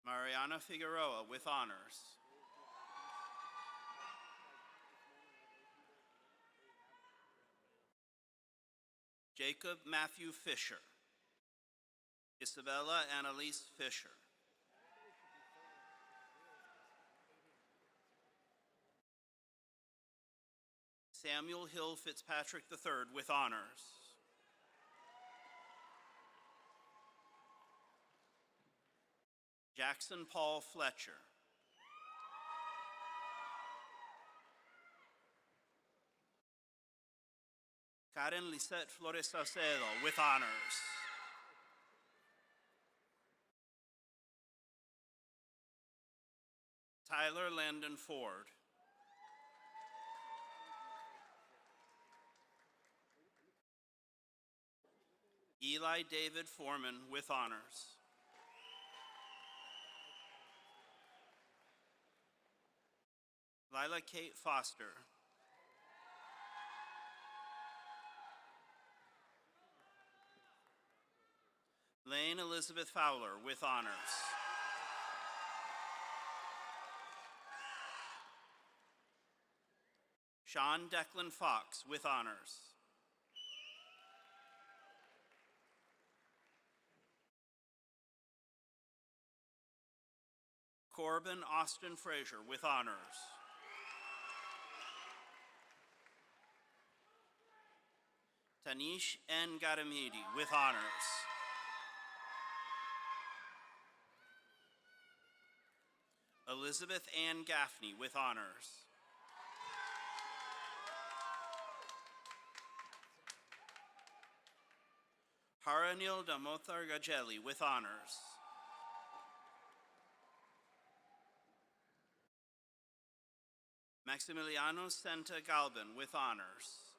Mariana Figueroa with honors. Jacob Matthew Fisher. Isabella Annalise Fisher. Samuel Hill Fitzpatrick III with honors. Jackson Paul Fletcher. Karen Lisette Flores Saucedo with honors. Tyler Landon Ford. Eli David Foreman with honors. Lila Kate Foster. Lane Elizabeth Fowler with honors. Sean Declan Fox with honors. Corbin Austin Frazier with honors. Tanish N. Garamidi with honors. Elizabeth Ann Gaffney with honors. Haranil Damothar Gajeli with honors. Maximiliano Senta Galvin with honors.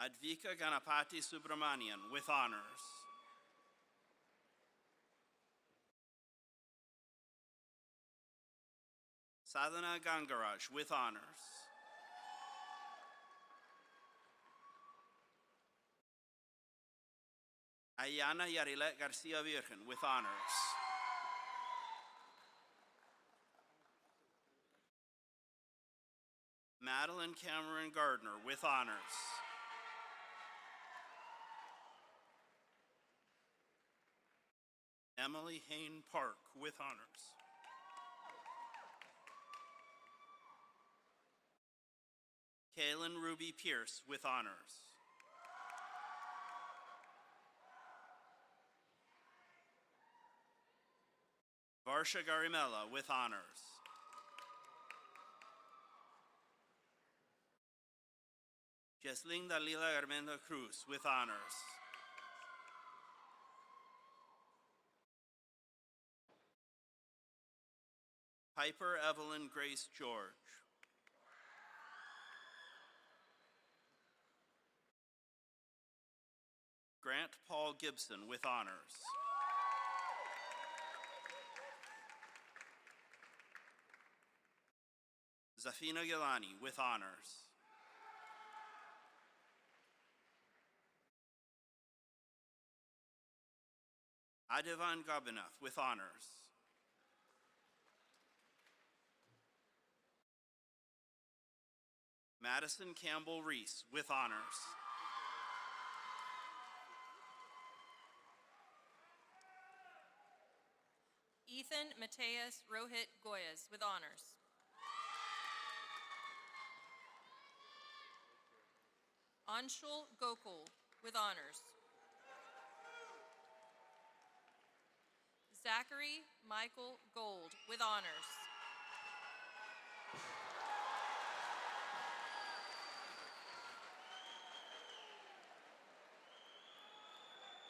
Advika Ganapati Subramanian with honors. Sadhana Gangaraj with honors. Ayana Yarilet Garcia Virgen with honors. Madeline Cameron Gardner with honors. Emily Hain Park with honors. Kaylin Ruby Pierce with honors. Varsha Garimella with honors. Jesling Dalila Armenda Cruz with honors. Piper Evelyn Grace George. Grant Paul Gibson with honors. Zafina Gilani with honors. Adivan Gabinath with honors. Madison Campbell Reese with honors. Ethan Mateus Rohit Goyas with honors. Anshul Gokul with honors. Zachary Michael Gold with honors.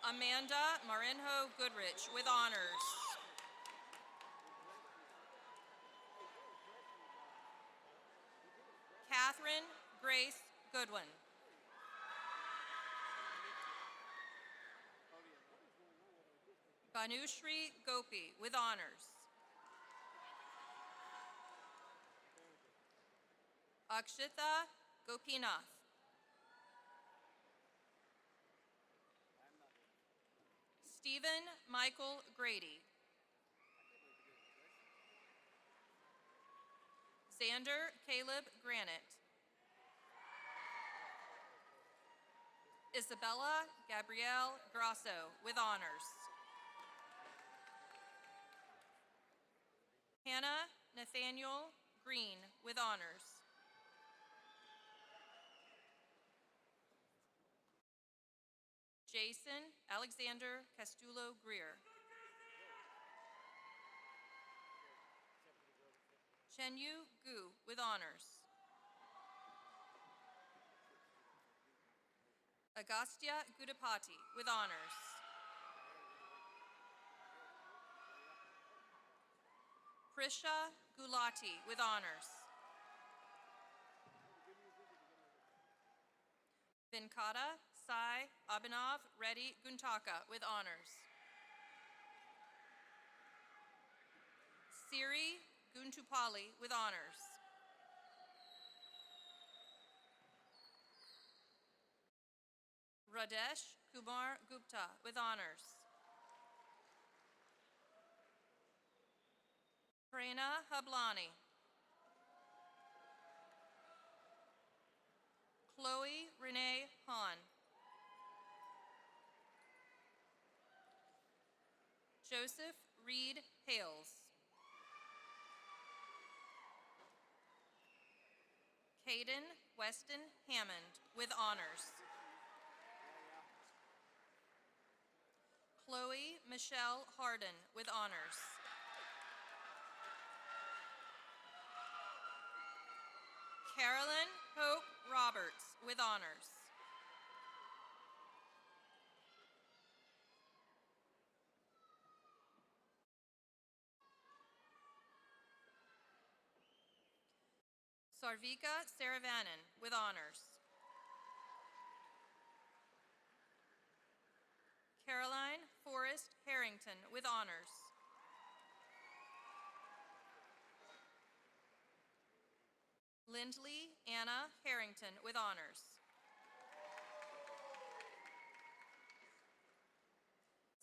Amanda Marinho Goodrich with honors. Catherine Grace Goodwin. Banushri Gopi with honors. Akshita Gopinath. Stephen Michael Grady. Xander Caleb Granite. Isabella Gabrielle Grasso with honors. Hannah Nathaniel Green with honors. Jason Alexander Castulo Greer. Chenyu Gu with honors. Agastya Gudapati with honors. Prisha Gulati with honors. Venkata Sai Abhinav Reddy Guntaka with honors. Siri Guntupali with honors. Radesh Kumar Gupta with honors. Prerna Hablani. Chloe Renee Hahn. Joseph Reed Hales. Caden Weston Hammond with honors. Chloe Michelle Harden with honors. Carolyn Hope Roberts with honors. Sarvika Saravanan with honors. Caroline Forrest Harrington with honors. Lindley Anna Harrington with honors.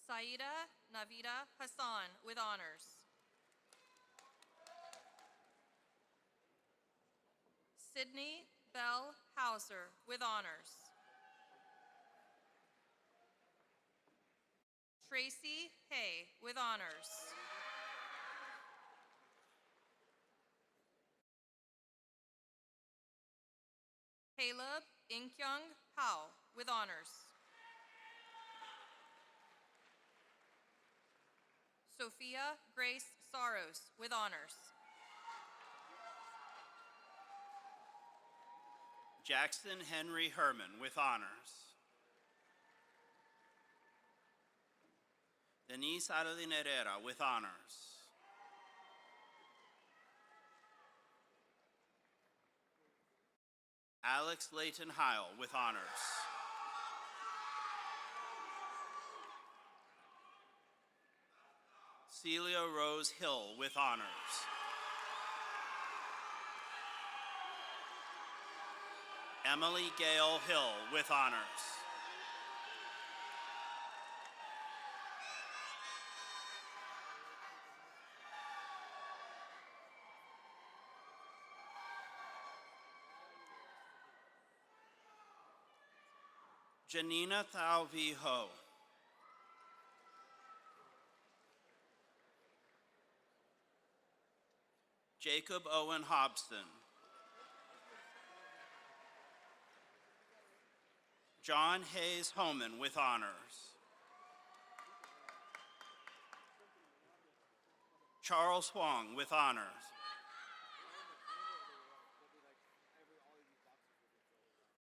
Saida Navida Hassan with honors. Sydney Bell Hauser with honors. Tracy Hay with honors. Caleb Inkyung Hao with honors. Sophia Grace Saros with honors. Jackson Henry Herman with honors. Denise Adeline Herrera with honors. Alex Layton Heil with honors. Celia Rose Hill with honors. Emily Gail Hill with honors. Janina Thao V. Ho. Jacob Owen Hobson. John Hayes Homan with honors. Charles Huang with honors.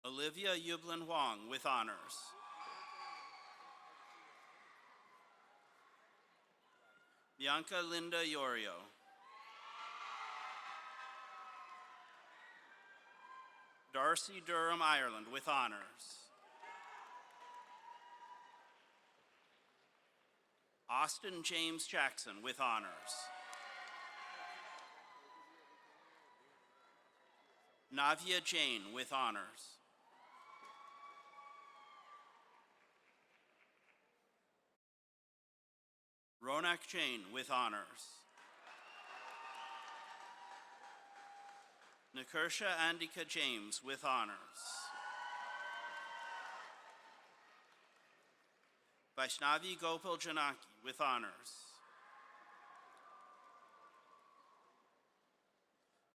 Olivia Yublin Huang with honors. Bianca Linda Yorio. Darcy Durham Ireland with honors. Austin James Jackson with honors. Navia Jane with honors. Ronak Jane with honors. Nikersha Andika James with honors. Vaishnavi Gopal Janaki with honors.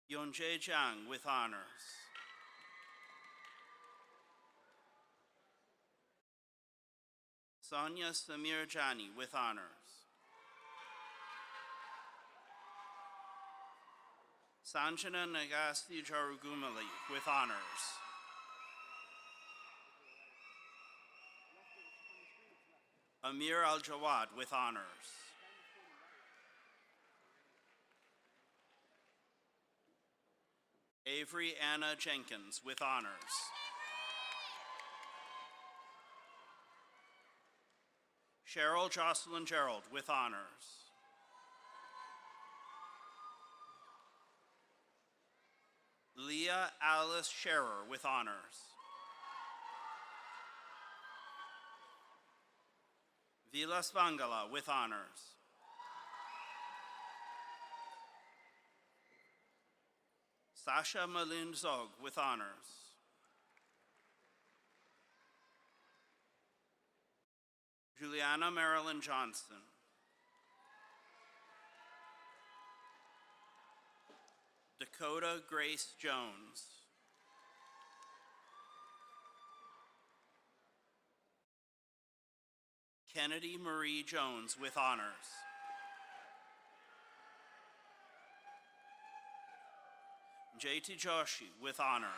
Yonjae Jiang with honors. Sonia Samir Jani with honors. Sanjana Nagasti Jarugumali with honors. Amir Al-Jawad with honors. Avery Anna Jenkins with honors. Cheryl Jocelyn Gerald with honors. Leah Alice Scherer with honors. Vilas Vangala with honors. Sasha Malin Zog with honors. Juliana Marilyn Johnston. Dakota Grace Jones. Kennedy Marie Jones with honors. J.T. Joshi with honors.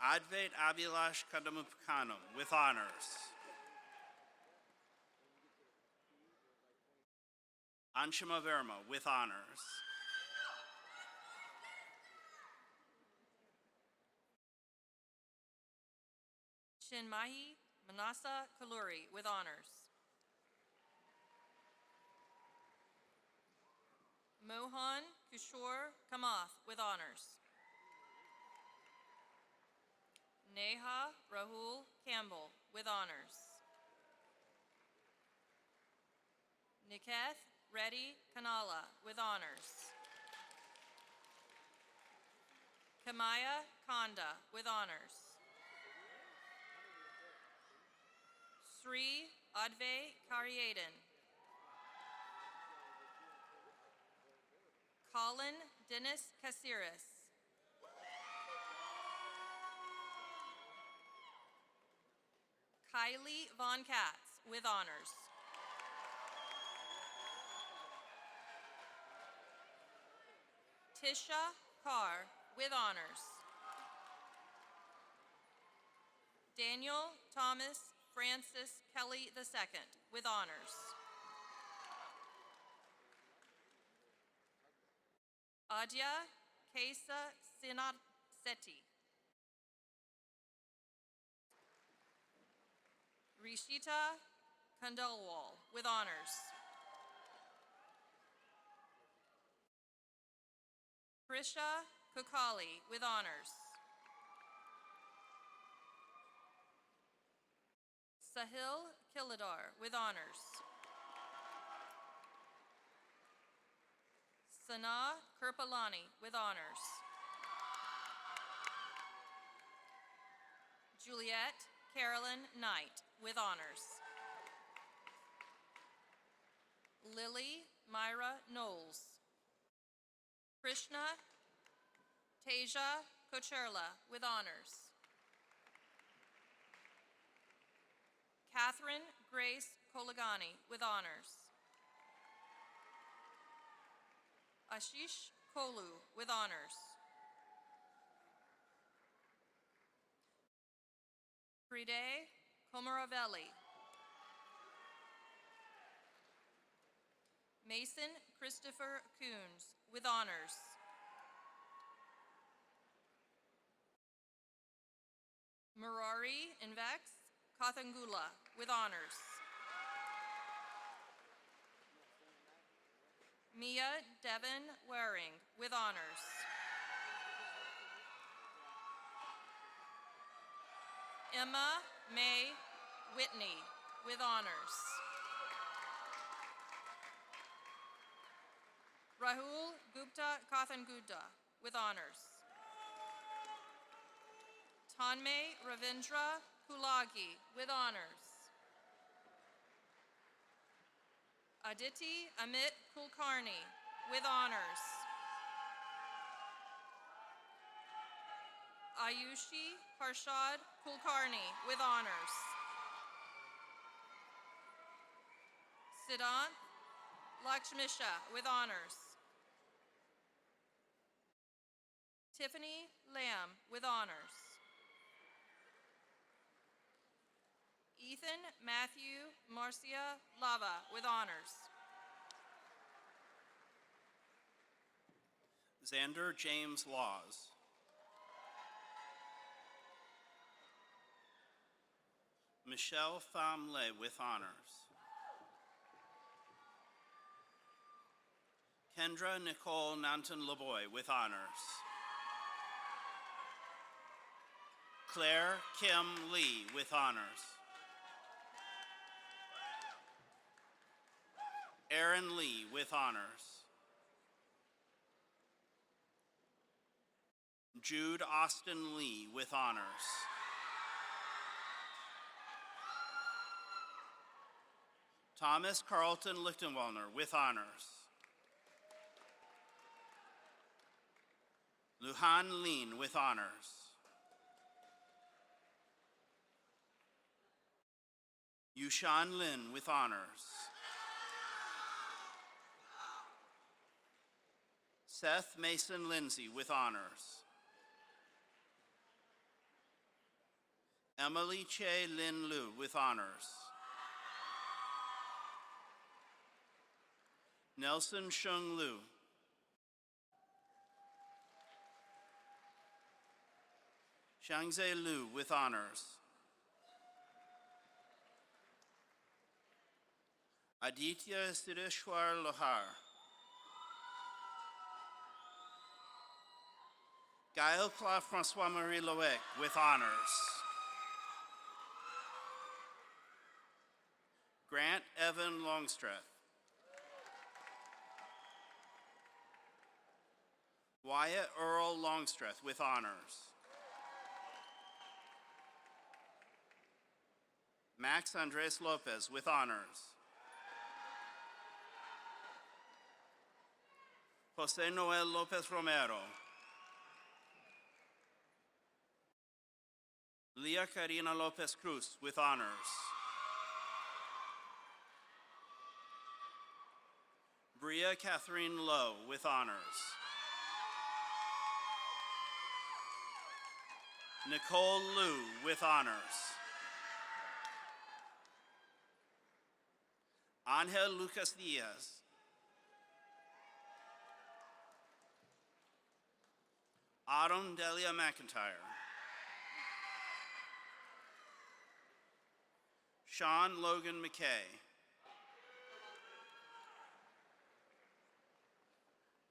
Advait Abhilash Kadamupkanam with honors. Anshima Verma with honors. Chinmahi Manasa Kaluri with honors. Mohan Kishore Kamath with honors. Neha Rahul Campbell with honors. Niketh Reddy Kanala with honors. Kamaya Kanda with honors. Sri Adve Karyadan. Colin Dennis Casiris. Kylie Von Katz with honors. Tisha Carr with honors. Daniel Thomas Francis Kelly II with honors. Adya Kesa Sinat Seti. Rishita Kandalwal with honors. Krisha Kukali with honors. Sahil Kiladar with honors. Sana Kirpalani with honors. Juliet Carolyn Knight with honors. Lily Myra Knowles. Krishna Teja Kocherla with honors. Catherine Grace Kolagani with honors. Ashish Kolu with honors. Fride Komaravelli. Mason Christopher Coons with honors. Murari Invex Kathangula with honors. Mia Devon Waring with honors. Emma May Whitney with honors. Rahul Gupta Kathangudda with honors. Tanmay Ravindra Kulagi with honors. Aditi Amit Kulkarni with honors. Ayushi Harshad Kulkarni with honors. Siddhant Lakshmisha with honors. Tiffany Lamb with honors. Ethan Matthew Marcia Lava with honors. Xander James Laws. Michelle Famle with honors. Kendra Nicole Nanton Lavoy with honors. Claire Kim Lee with honors. Aaron Lee with honors. Jude Austin Lee with honors. Thomas Carlton Lichtenwallner with honors. Luhan Lean with honors. Yushan Lin with honors. Seth Mason Lindsay with honors. Emily Che Lin Lu with honors. Nelson Shung Lu. Shangze Lu with honors. Aditya Sideshwar Lohar. Gaël Claude Francois-Marie Loic with honors. Grant Evan Longstreth. Wyatt Earl Longstreth with honors. Max Andres Lopez with honors. Jose Noel Lopez Romero. Leah Karina Lopez Cruz with honors. Bria Catherine Lowe with honors. Nicole Liu with honors. Angel Lucas Diaz. Autumn Delia McIntyre. Sean Logan McKay.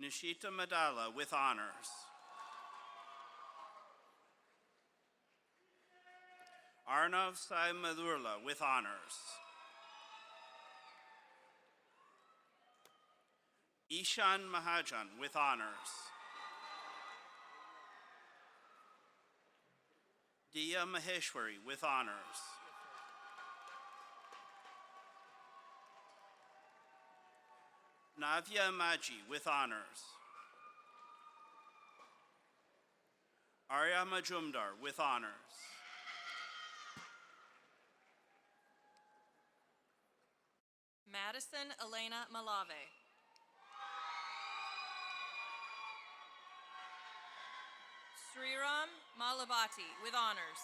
Nishita Madala with honors. Arnav Sai Madurla with honors. Ishan Mahajan with honors. Diya Maheshwari with honors. Navya Maji with honors. Arya Majumdar with honors. Madison Elena Malave. Sriram Malabati with honors.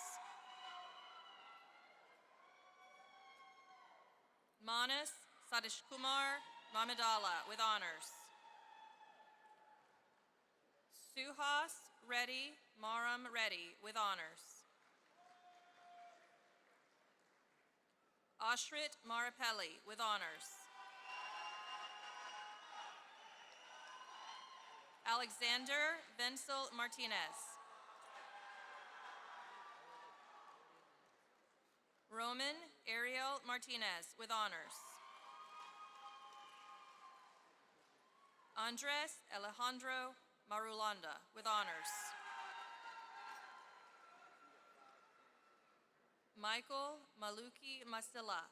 Manas Sadishkumar Mamadala with honors. Suhas Reddy Maram Reddy with honors. Ashrit Marapelli with honors. Alexander Vencel Martinez. Roman Ariel Martinez with honors. Andres Alejandro Marulanda with honors. Michael Maluki Masila.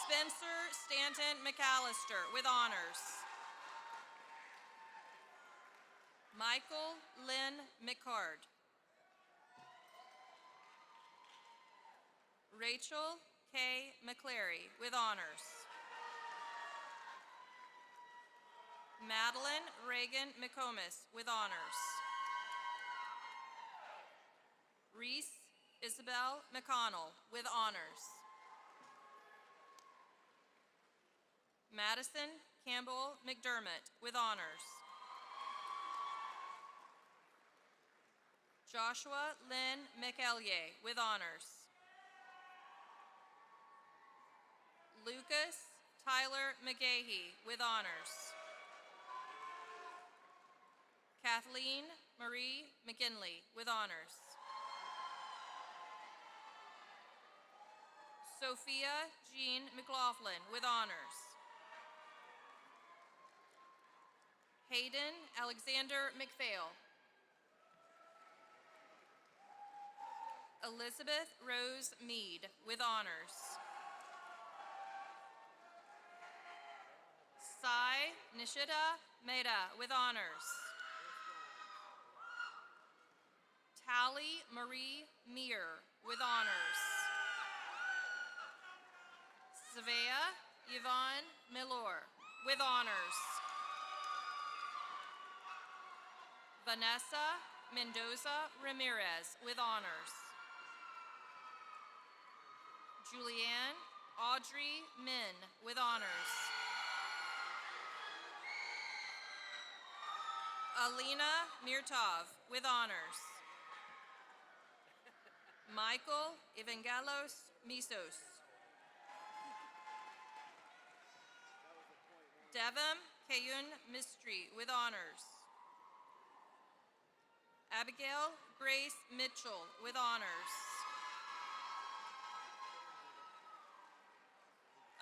Spencer Stanton McAllister with honors. Michael Lynn McCard. Rachel K. McClary with honors. Madeline Reagan McComas with honors. Reese Isabel McConnell with honors. Madison Campbell McDermott with honors. Joshua Lynn McEllier with honors. Lucas Tyler McGahee with honors. Kathleen Marie McKinley with honors. Sophia Jean McLaughlin with honors. Hayden Alexander McPhail. Elizabeth Rose Mead with honors. Sai Nishita Mehta with honors. Tally Marie Meir with honors. Savea Yvonne Milor with honors. Vanessa Mendoza Ramirez with honors. Julianne Audrey Min with honors. Alina Mirtov with honors. Michael Evangelos Misos. Devam Kayun Mistry with honors. Abigail Grace Mitchell with honors.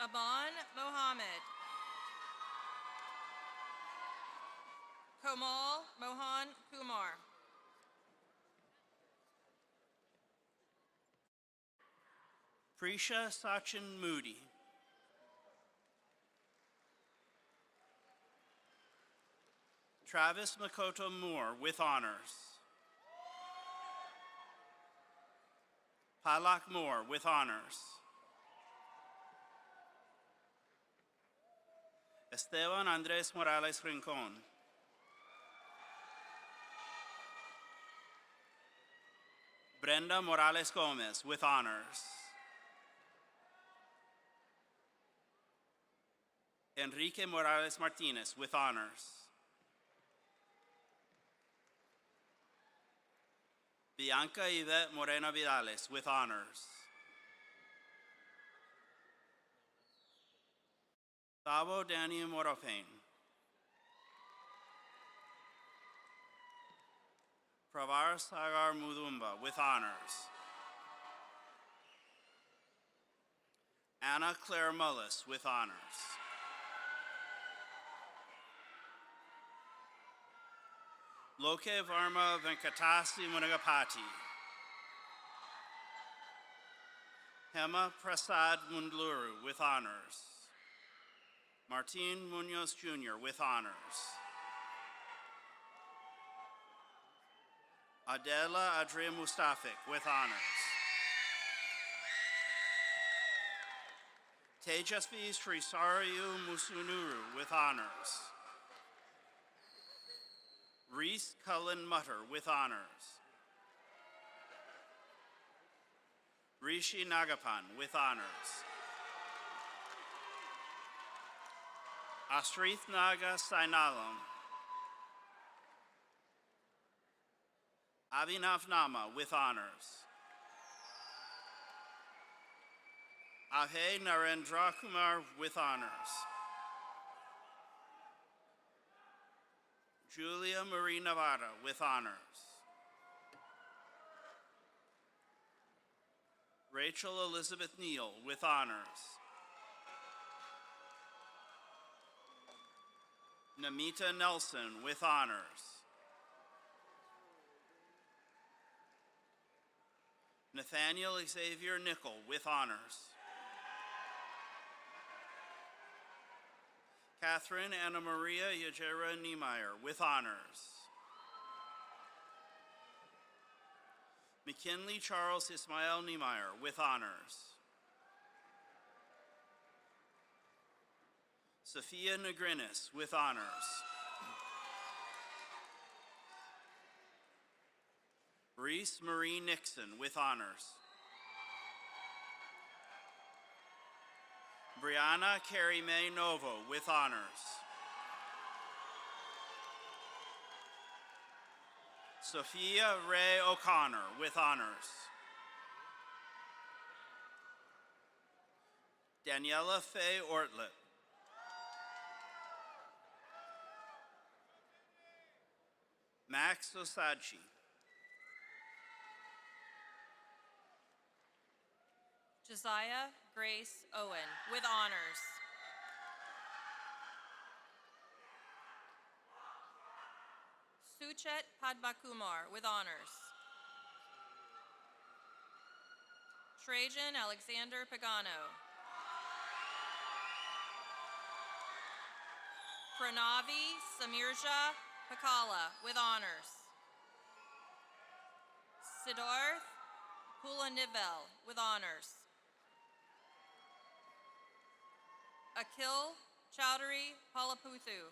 Aman Mohammed. Komal Mohan Kumar. Prisha Sachin Moody. Travis Makoto Moore with honors. Palak Moore with honors. Esteban Andres Morales Rincon. Brenda Morales Gomez with honors. Enrique Morales Martinez with honors. Bianca Yvette Moreno Vidales with honors. Thabo Daniel Moropain. Pravar Sagar Mudumba with honors. Anna Claire Mullis with honors. Loke Varma Venkatasi Munagapati. Hema Prasad Mundluru with honors. Martin Munoz Jr. with honors. Adela Adria Mustafik with honors. Tejasvi Srisariu Musunuru with honors. Reese Cullen Mutter with honors. Rishi Nagapan with honors. Astrith Naga Sainalam. Abhinav Nama with honors. Ahe Narendra Kumar with honors. Julia Marie Navarra with honors. Rachel Elizabeth Neal with honors. Namita Nelson with honors. Nathaniel Xavier Nickel with honors. Catherine Anna Maria Yajera Niemeyer with honors. McKinley Charles Ismael Niemeyer with honors. Sophia Negrinis with honors. Reese Marie Nixon with honors. Brianna Carrie Mae Novo with honors. Sophia Ray O'Connor with honors. Daniela Faye Ortlett. Max Osadchi. Josiah Grace Owen with honors. Suchet Padmakumar with honors. Trajan Alexander Pagano. Pranavi Samirja Pakala with honors. Siddharth Pulanivel with honors. Akhil Chowdhury Palaputhu.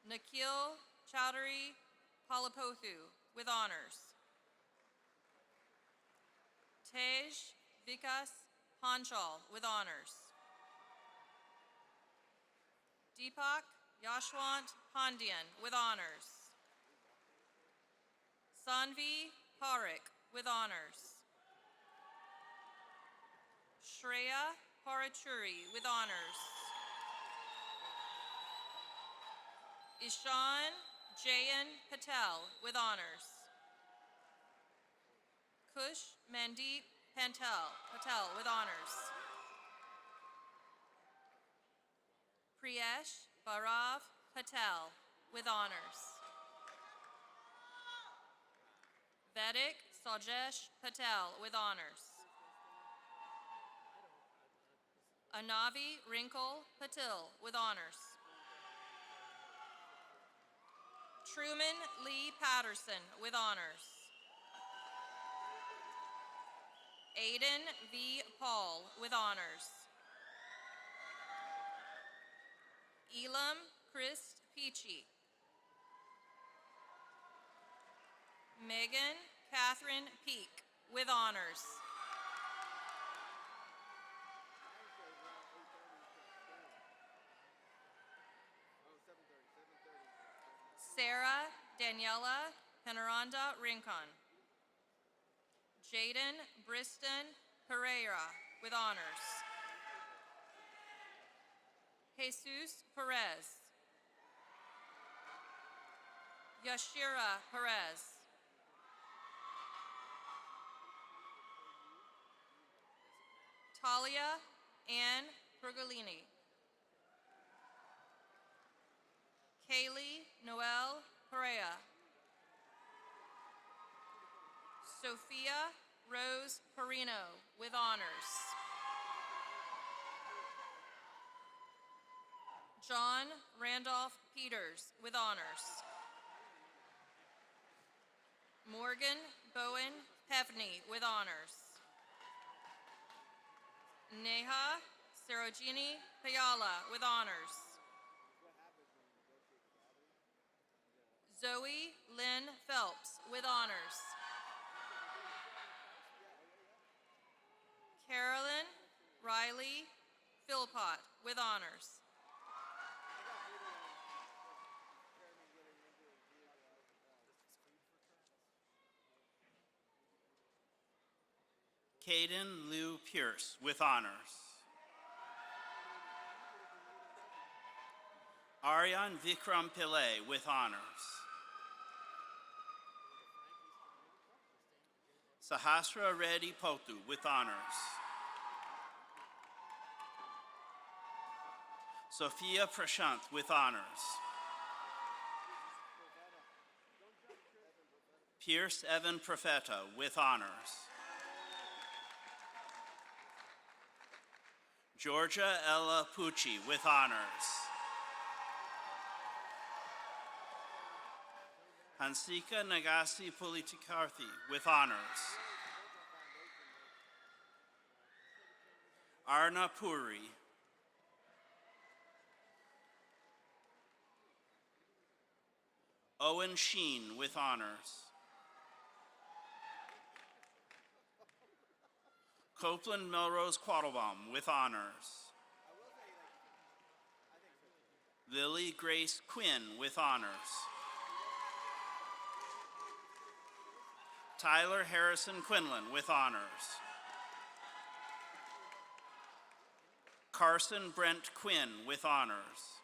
Nikhil Chowdhury Palapothu with honors. Tej Vikas Panchal with honors. Deepak Yashwant Pandian with honors. Sanvi Parekh with honors. Shreya Parachuri with honors. Ishan Jayan Patel with honors. Kush Mandeep Patel with honors. Priyesh Bhairav Patel with honors. Vedic Sajesh Patel with honors. Anavi Wrinkle Patil with honors. Truman Lee Patterson with honors. Aiden V. Paul with honors. Elam Chris Peachy. Megan Catherine Peak with honors. Sarah Daniela Penaranda Rincon. Jaden Briston Pereira with honors. Jesus Perez. Yashira Perez. Talia Ann Pergolini. Kaylee Noel Perea. Sophia Rose Perino with honors. John Randolph Peters with honors. Morgan Bowen Pevney with honors. Neha Sarojini Payala with honors. Zoe Lynn Phelps with honors. Carolyn Riley Philpott with honors. Caden Lou Pierce with honors. Aryan Vikram Pillai with honors. Sahasra Reddy Potu with honors. Sophia Prashant with honors. Pierce Evan Profeta with honors. Georgia Ella Pucci with honors. Hansika Nagasi Politikarthi with honors. Arna Puri. Owen Sheen with honors. Copeland Melrose Quattlebaum with honors. Lily Grace Quinn with honors. Tyler Harrison Quinlan with honors. Carson Brent Quinn with honors.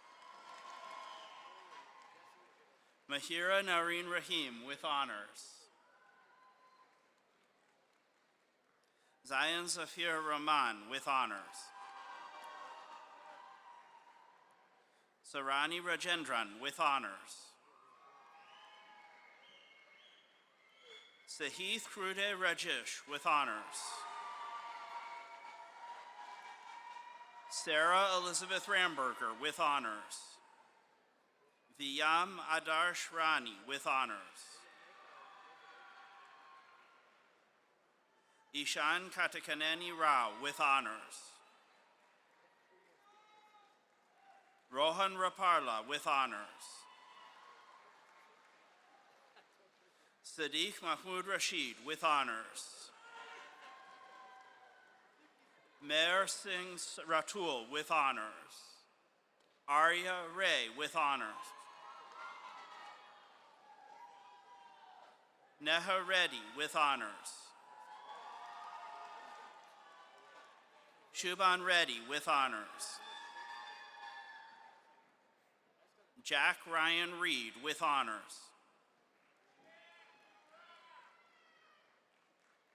Mahira Nareen Rahim with honors. Zayan Zafir Rahman with honors. Sarani Rajendran with honors. Sahith Krude Rajesh with honors. Sarah Elizabeth Ramberger with honors. Viyam Adarsh Rani with honors. Ishan Katakaneni Rao with honors. Rohan Raparla with honors. Sadiq Mahmoud Rashid with honors. Mer Singh Ratul with honors. Arya Ray with honors. Neha Reddy with honors. Shubhan Reddy with honors. Jack Ryan Reed with honors.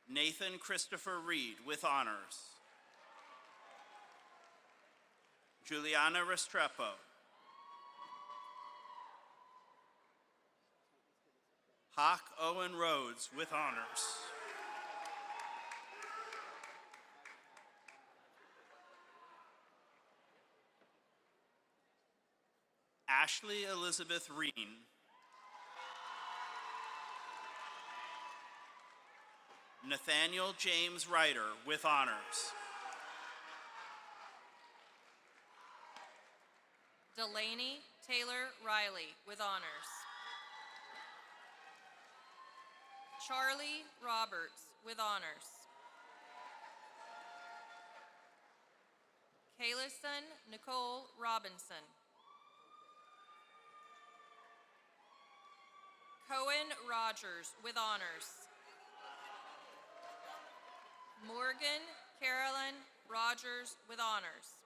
Nathan Christopher Reed with honors. Juliana Restrepo. Hawk Owen Rhodes with honors. Ashley Elizabeth Reen. Nathaniel James Ryder with honors. Delaney Taylor Riley with honors. Charlie Roberts with honors. Kaylison Nicole Robinson. Cohen Rogers with honors. Morgan Carolyn Rogers with honors.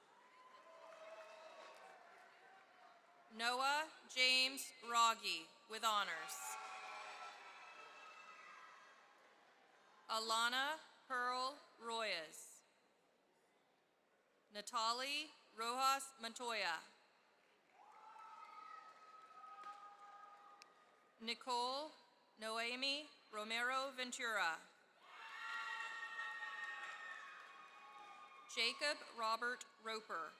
Noah James Rogge with honors. Alana Pearl Royas. Natali Rojas Montoya. Nicole Noemi Romero Ventura. Jacob Robert Roper.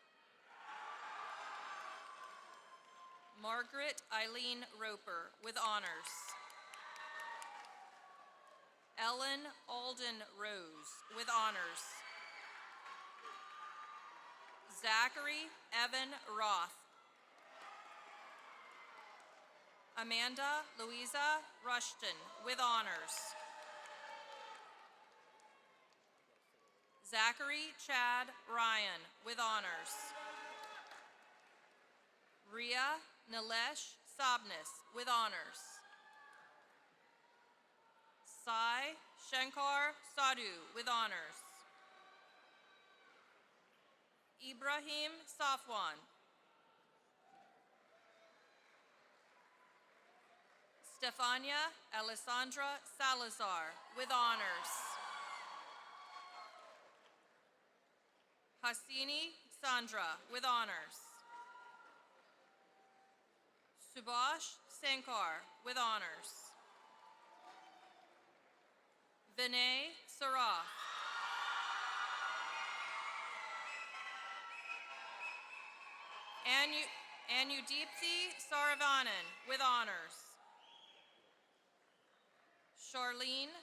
Margaret Eileen Roper with honors. Ellen Alden Rose with honors. Zachary Evan Roth. Amanda Louisa Rushton with honors. Zachary Chad Ryan with honors. Ria Nilesh Sabnis with honors. Sai Shankar Sadhu with honors. Ibrahim Safwan. Stefania Alessandra Salazar, with honors. Hasini Sandra, with honors. Subhash Sankar, with honors. Vinay Saraf. Anudipthi Saravanan, with honors. Charlene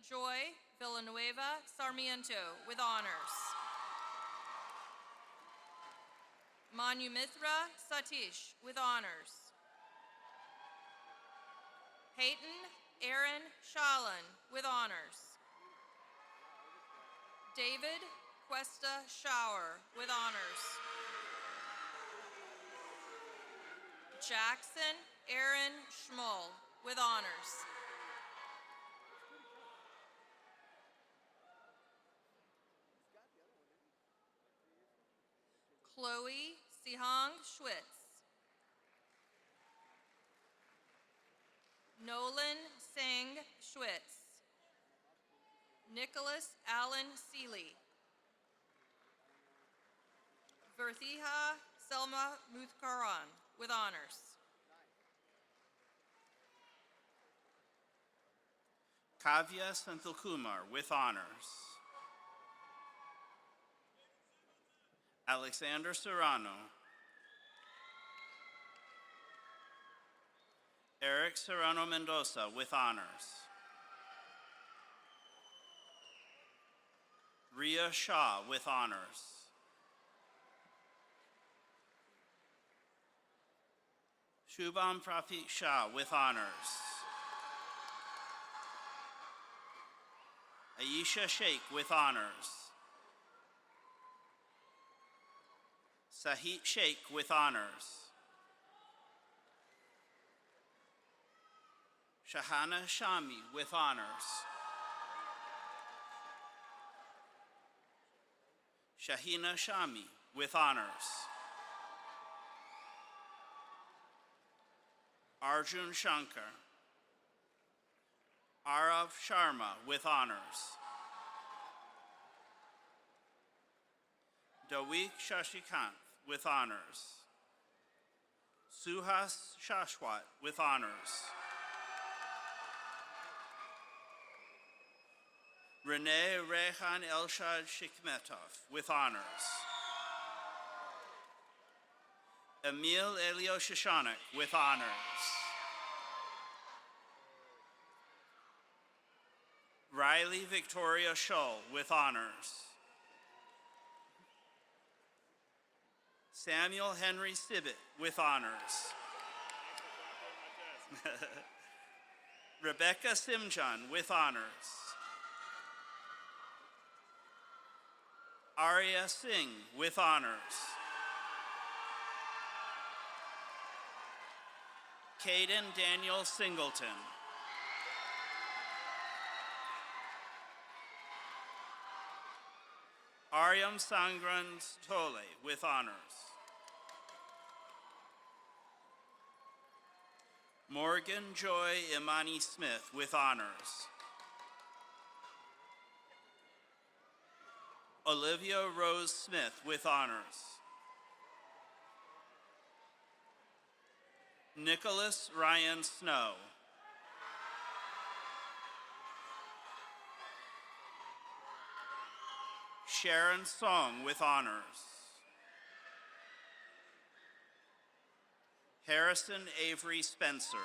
Joy Villanueva Sarmiento, with honors. Manumitra Satish, with honors. Peyton Aaron Shalan, with honors. David Cuesta Shower, with honors. Jackson Aaron Schmull, with honors. Chloe Sihang Schwitz. Nolan Singh Schwitz. Nicholas Allen Seeley. Verthiha Selma Muthkaran, with honors. Kavya Senthilkumar, with honors. Alexander Serrano. Eric Serrano Mendoza, with honors. Ria Shah, with honors. Shubham Pratik Shah, with honors. Aisha Sheikh, with honors. Sahit Sheikh, with honors. Shahana Shami, with honors. Shahina Shami, with honors. Arjun Shankar. Arav Sharma, with honors. Dawik Shashikant, with honors. Suhas Shashwat, with honors. Renee Rehan Elshad Shikmetov, with honors. Emil Elio Shoshanik, with honors. Riley Victoria Scholl, with honors. Samuel Henry Sibbett, with honors. Rebecca Simjan, with honors. Arya Singh, with honors. Caden Daniel Singleton. Aryam Sangran Tole, with honors. Morgan Joy Imani Smith, with honors. Olivia Rose Smith, with honors. Nicholas Ryan Snow. Sharon Song, with honors. Harrison Avery Spencer.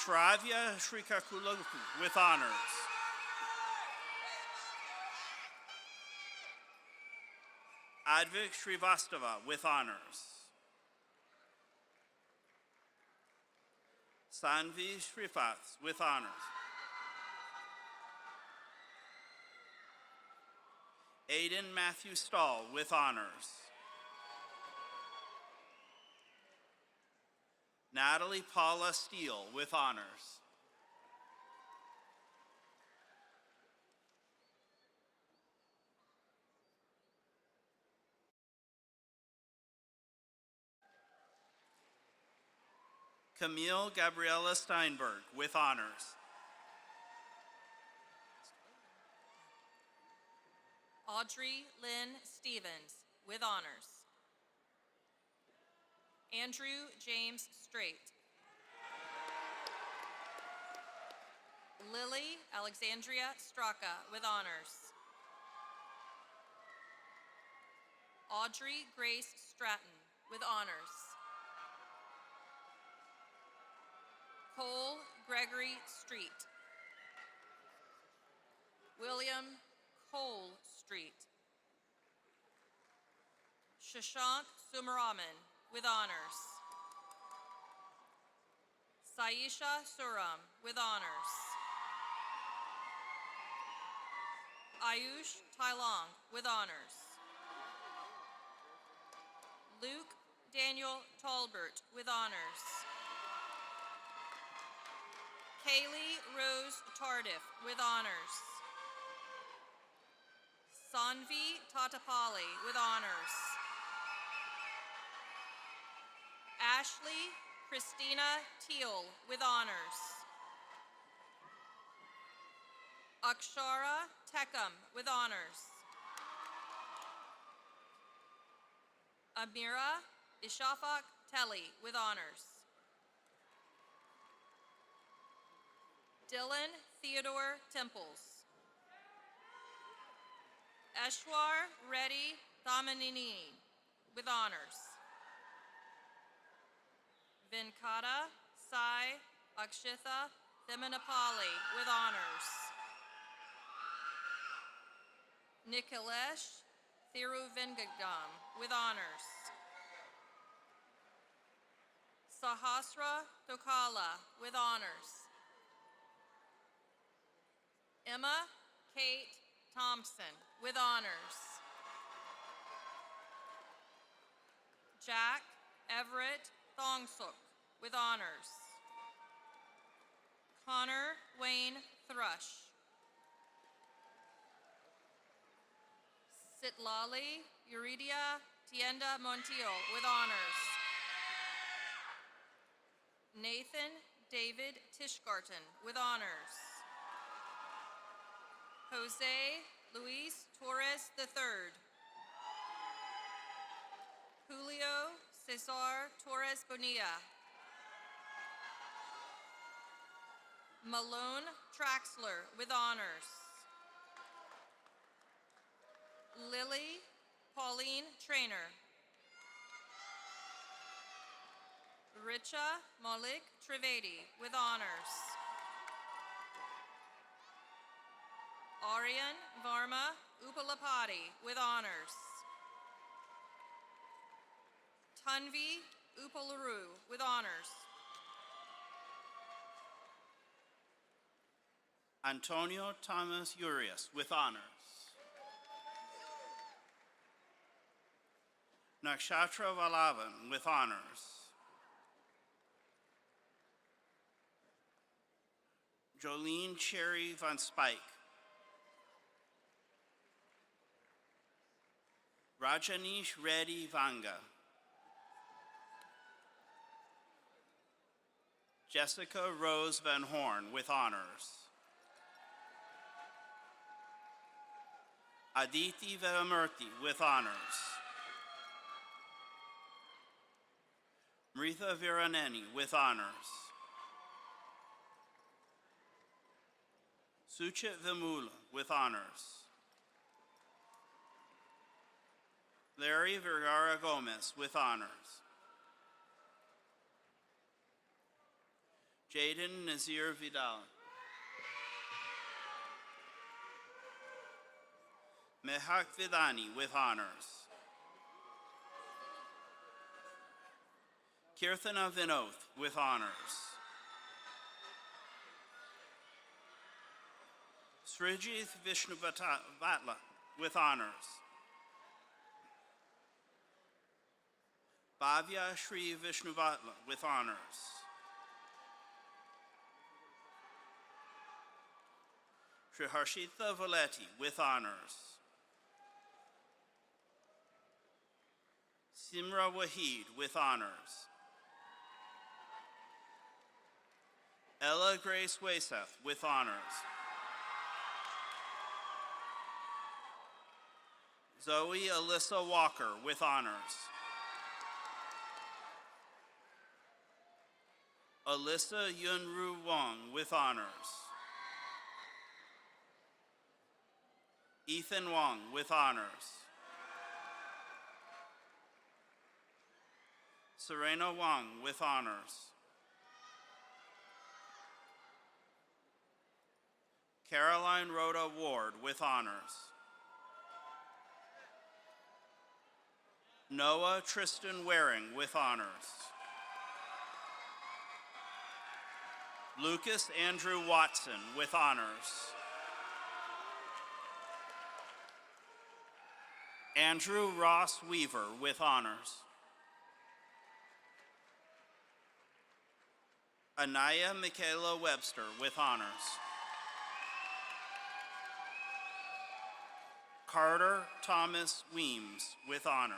Shravya Srikakulupu, with honors. Advik Srivastava, with honors. Sanvi Sripath, with honors. Aiden Matthew Stahl, with honors. Natalie Paula Steele, with honors. Camille Gabriella Steinberg, with honors. Audrey Lynn Stevens, with honors. Andrew James Straight. Lily Alexandria Straka, with honors. Audrey Grace Stratton, with honors. Cole Gregory Street. William Cole Street. Shashank Sumaraman, with honors. Saisha Suram, with honors. Ayush Tailong, with honors. Luke Daniel Talbert, with honors. Kaylee Rose Tardif, with honors. Sanvi Tatapali, with honors. Ashley Christina Teal, with honors. Akshara Tekam, with honors. Amira Ishafak Telly, with honors. Dylan Theodore Temples. Eshwar Reddy Dhamanini, with honors. Venkata Sai Akshitha Thimanapali, with honors. Nikhilesh Thiruvengagam, with honors. Sahasra Tokala, with honors. Emma Kate Thompson, with honors. Jack Everett Thongsuk, with honors. Connor Wayne Thrush. Sitlali Euridia Tienda Montiel, with honors. Nathan David Tishgarten, with honors. Jose Luis Torres III. Julio Cesar Torres Bonilla. Malone Traxler, with honors. Lily Pauline Trainer. Richa Malik Trivedi, with honors. Aryan Varma Upalapati, with honors. Tanvi Upalaru, with honors. Antonio Thomas Urias, with honors. Nakshatra Valavan, with honors. Jolene Cherry Van Spike. Rajanish Reddy Vanga. Jessica Rose Van Horn, with honors. Aditi Vedamurthy, with honors. Mritha Viraneni, with honors. Suchit Vimula, with honors. Larry Vergara Gomez, with honors. Jaden Nazir Vidal. Mehak Vidani, with honors. Kirthana Vinoth, with honors. Srijith Vishnuvatla, with honors. Bhavya Shri Vishnuvatla, with honors. Shri Harshita Valetti, with honors. Simra Wahid, with honors. Ella Grace Wayseth with honors. Zoe Alyssa Walker with honors. Alyssa Yunru Wong with honors. Ethan Wong with honors. Serena Wong with honors. Caroline Rhoda Ward with honors. Noah Tristan Waring with honors. Lucas Andrew Watson with honors. Andrew Ross Weaver with honors. Anaya Michaela Webster with honors. Carter Thomas Weems with honors.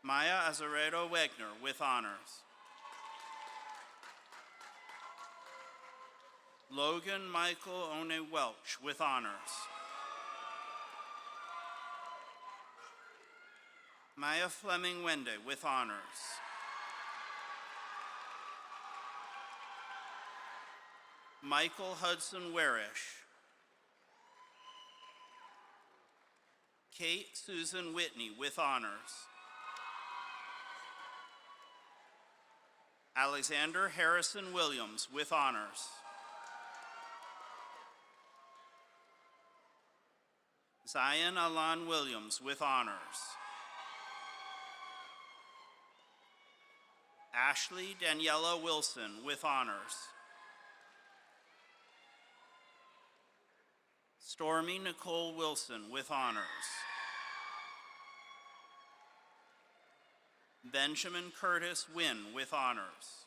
Maya Azaredo Wegner with honors. Logan Michael One Welch with honors. Maya Fleming Wende with honors. Michael Hudson Warish. Kate Susan Whitney with honors. Alexander Harrison Williams with honors. Zion Alan Williams with honors. Ashley Daniela Wilson with honors. Stormy Nicole Wilson with honors. Benjamin Curtis Wynn with honors.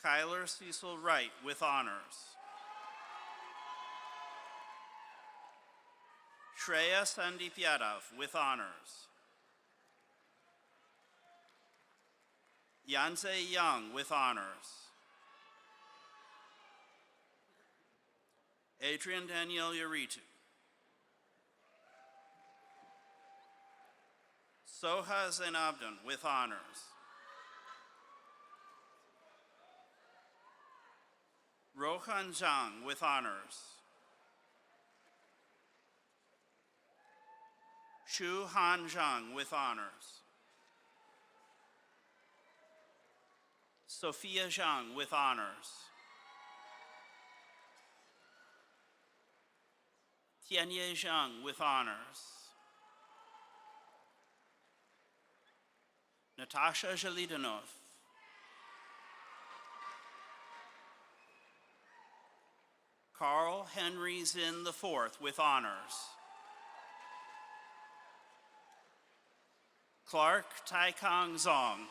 Kyler Cecil Wright with honors. Shreya Sandeep Yadav with honors. Yanze Young with honors. Adrian Danielle Yaritu. Soha Zainabdin with honors. Rohan Zhang with honors. Shu Han Zhang with honors. Sophia Zhang with honors. Tianye Zhang with honors. Natasha Zhelidanov. Carl Henry Zinn IV with honors. Clark Taikong Zong.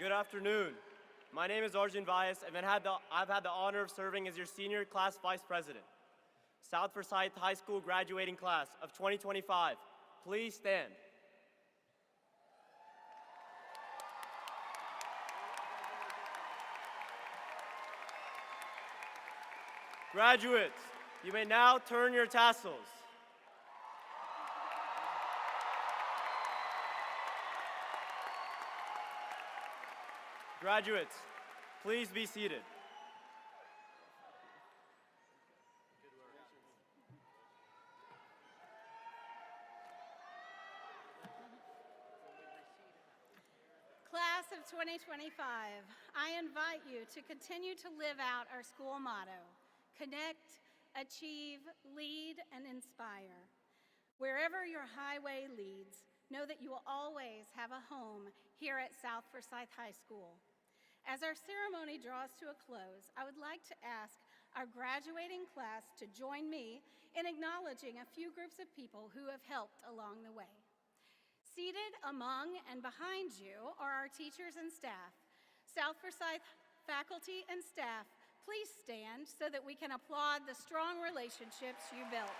Good afternoon. My name is Arjun Vyas, and I've had the honor of serving as your senior class vice president. South Forsyth High School graduating class of 2025, please stand. Graduates, you may now turn your tassels. Graduates, please be seated. Class of 2025, I invite you to continue to live out our school motto, connect, achieve, lead, and inspire. Wherever your highway leads, know that you will always have a home here at South Forsyth High School. As our ceremony draws to a close, I would like to ask our graduating class to join me in acknowledging a few groups of people who have helped along the way. Seated among and behind you are our teachers and staff. South Forsyth faculty and staff, please stand so that we can applaud the strong relationships you built.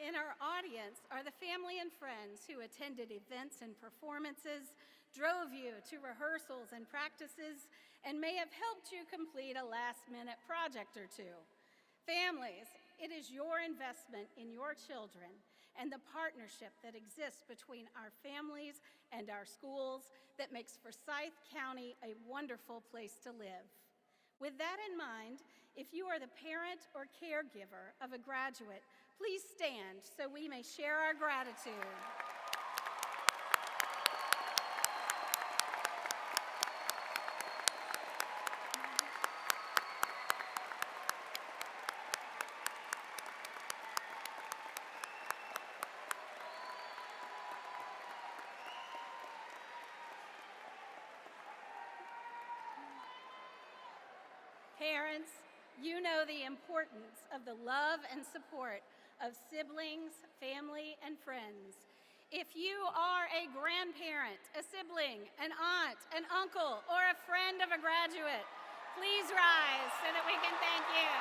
In our audience are the family and friends who attended events and performances, drove you to rehearsals and practices, and may have helped you complete a last-minute project or two. Families, it is your investment in your children and the partnership that exists between our families and our schools that makes Forsyth County a wonderful place to live. With that in mind, if you are the parent or caregiver of a graduate, please stand so we may share our gratitude. Parents, you know the importance of the love and support of siblings, family, and friends. If you are a grandparent, a sibling, an aunt, an uncle, or a friend of a graduate, please rise so that we can thank you.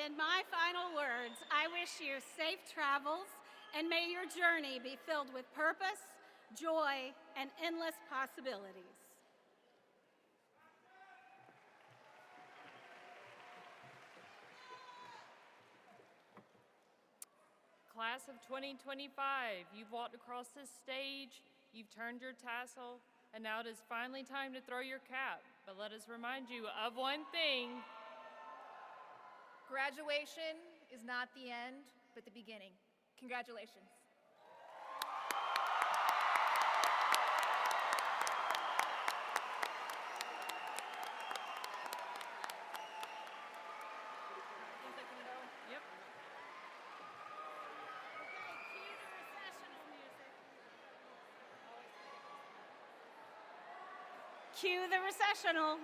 In my final words, I wish you safe travels and may your journey be filled with purpose, joy, and endless possibilities. Class of 2025, you've walked across this stage, you've turned your tassel, and now it is finally time to throw your cap. But let us remind you of one thing. Graduation is not the end, but the beginning. Congratulations. Yep. Cue the recessional music. Cue the recessional.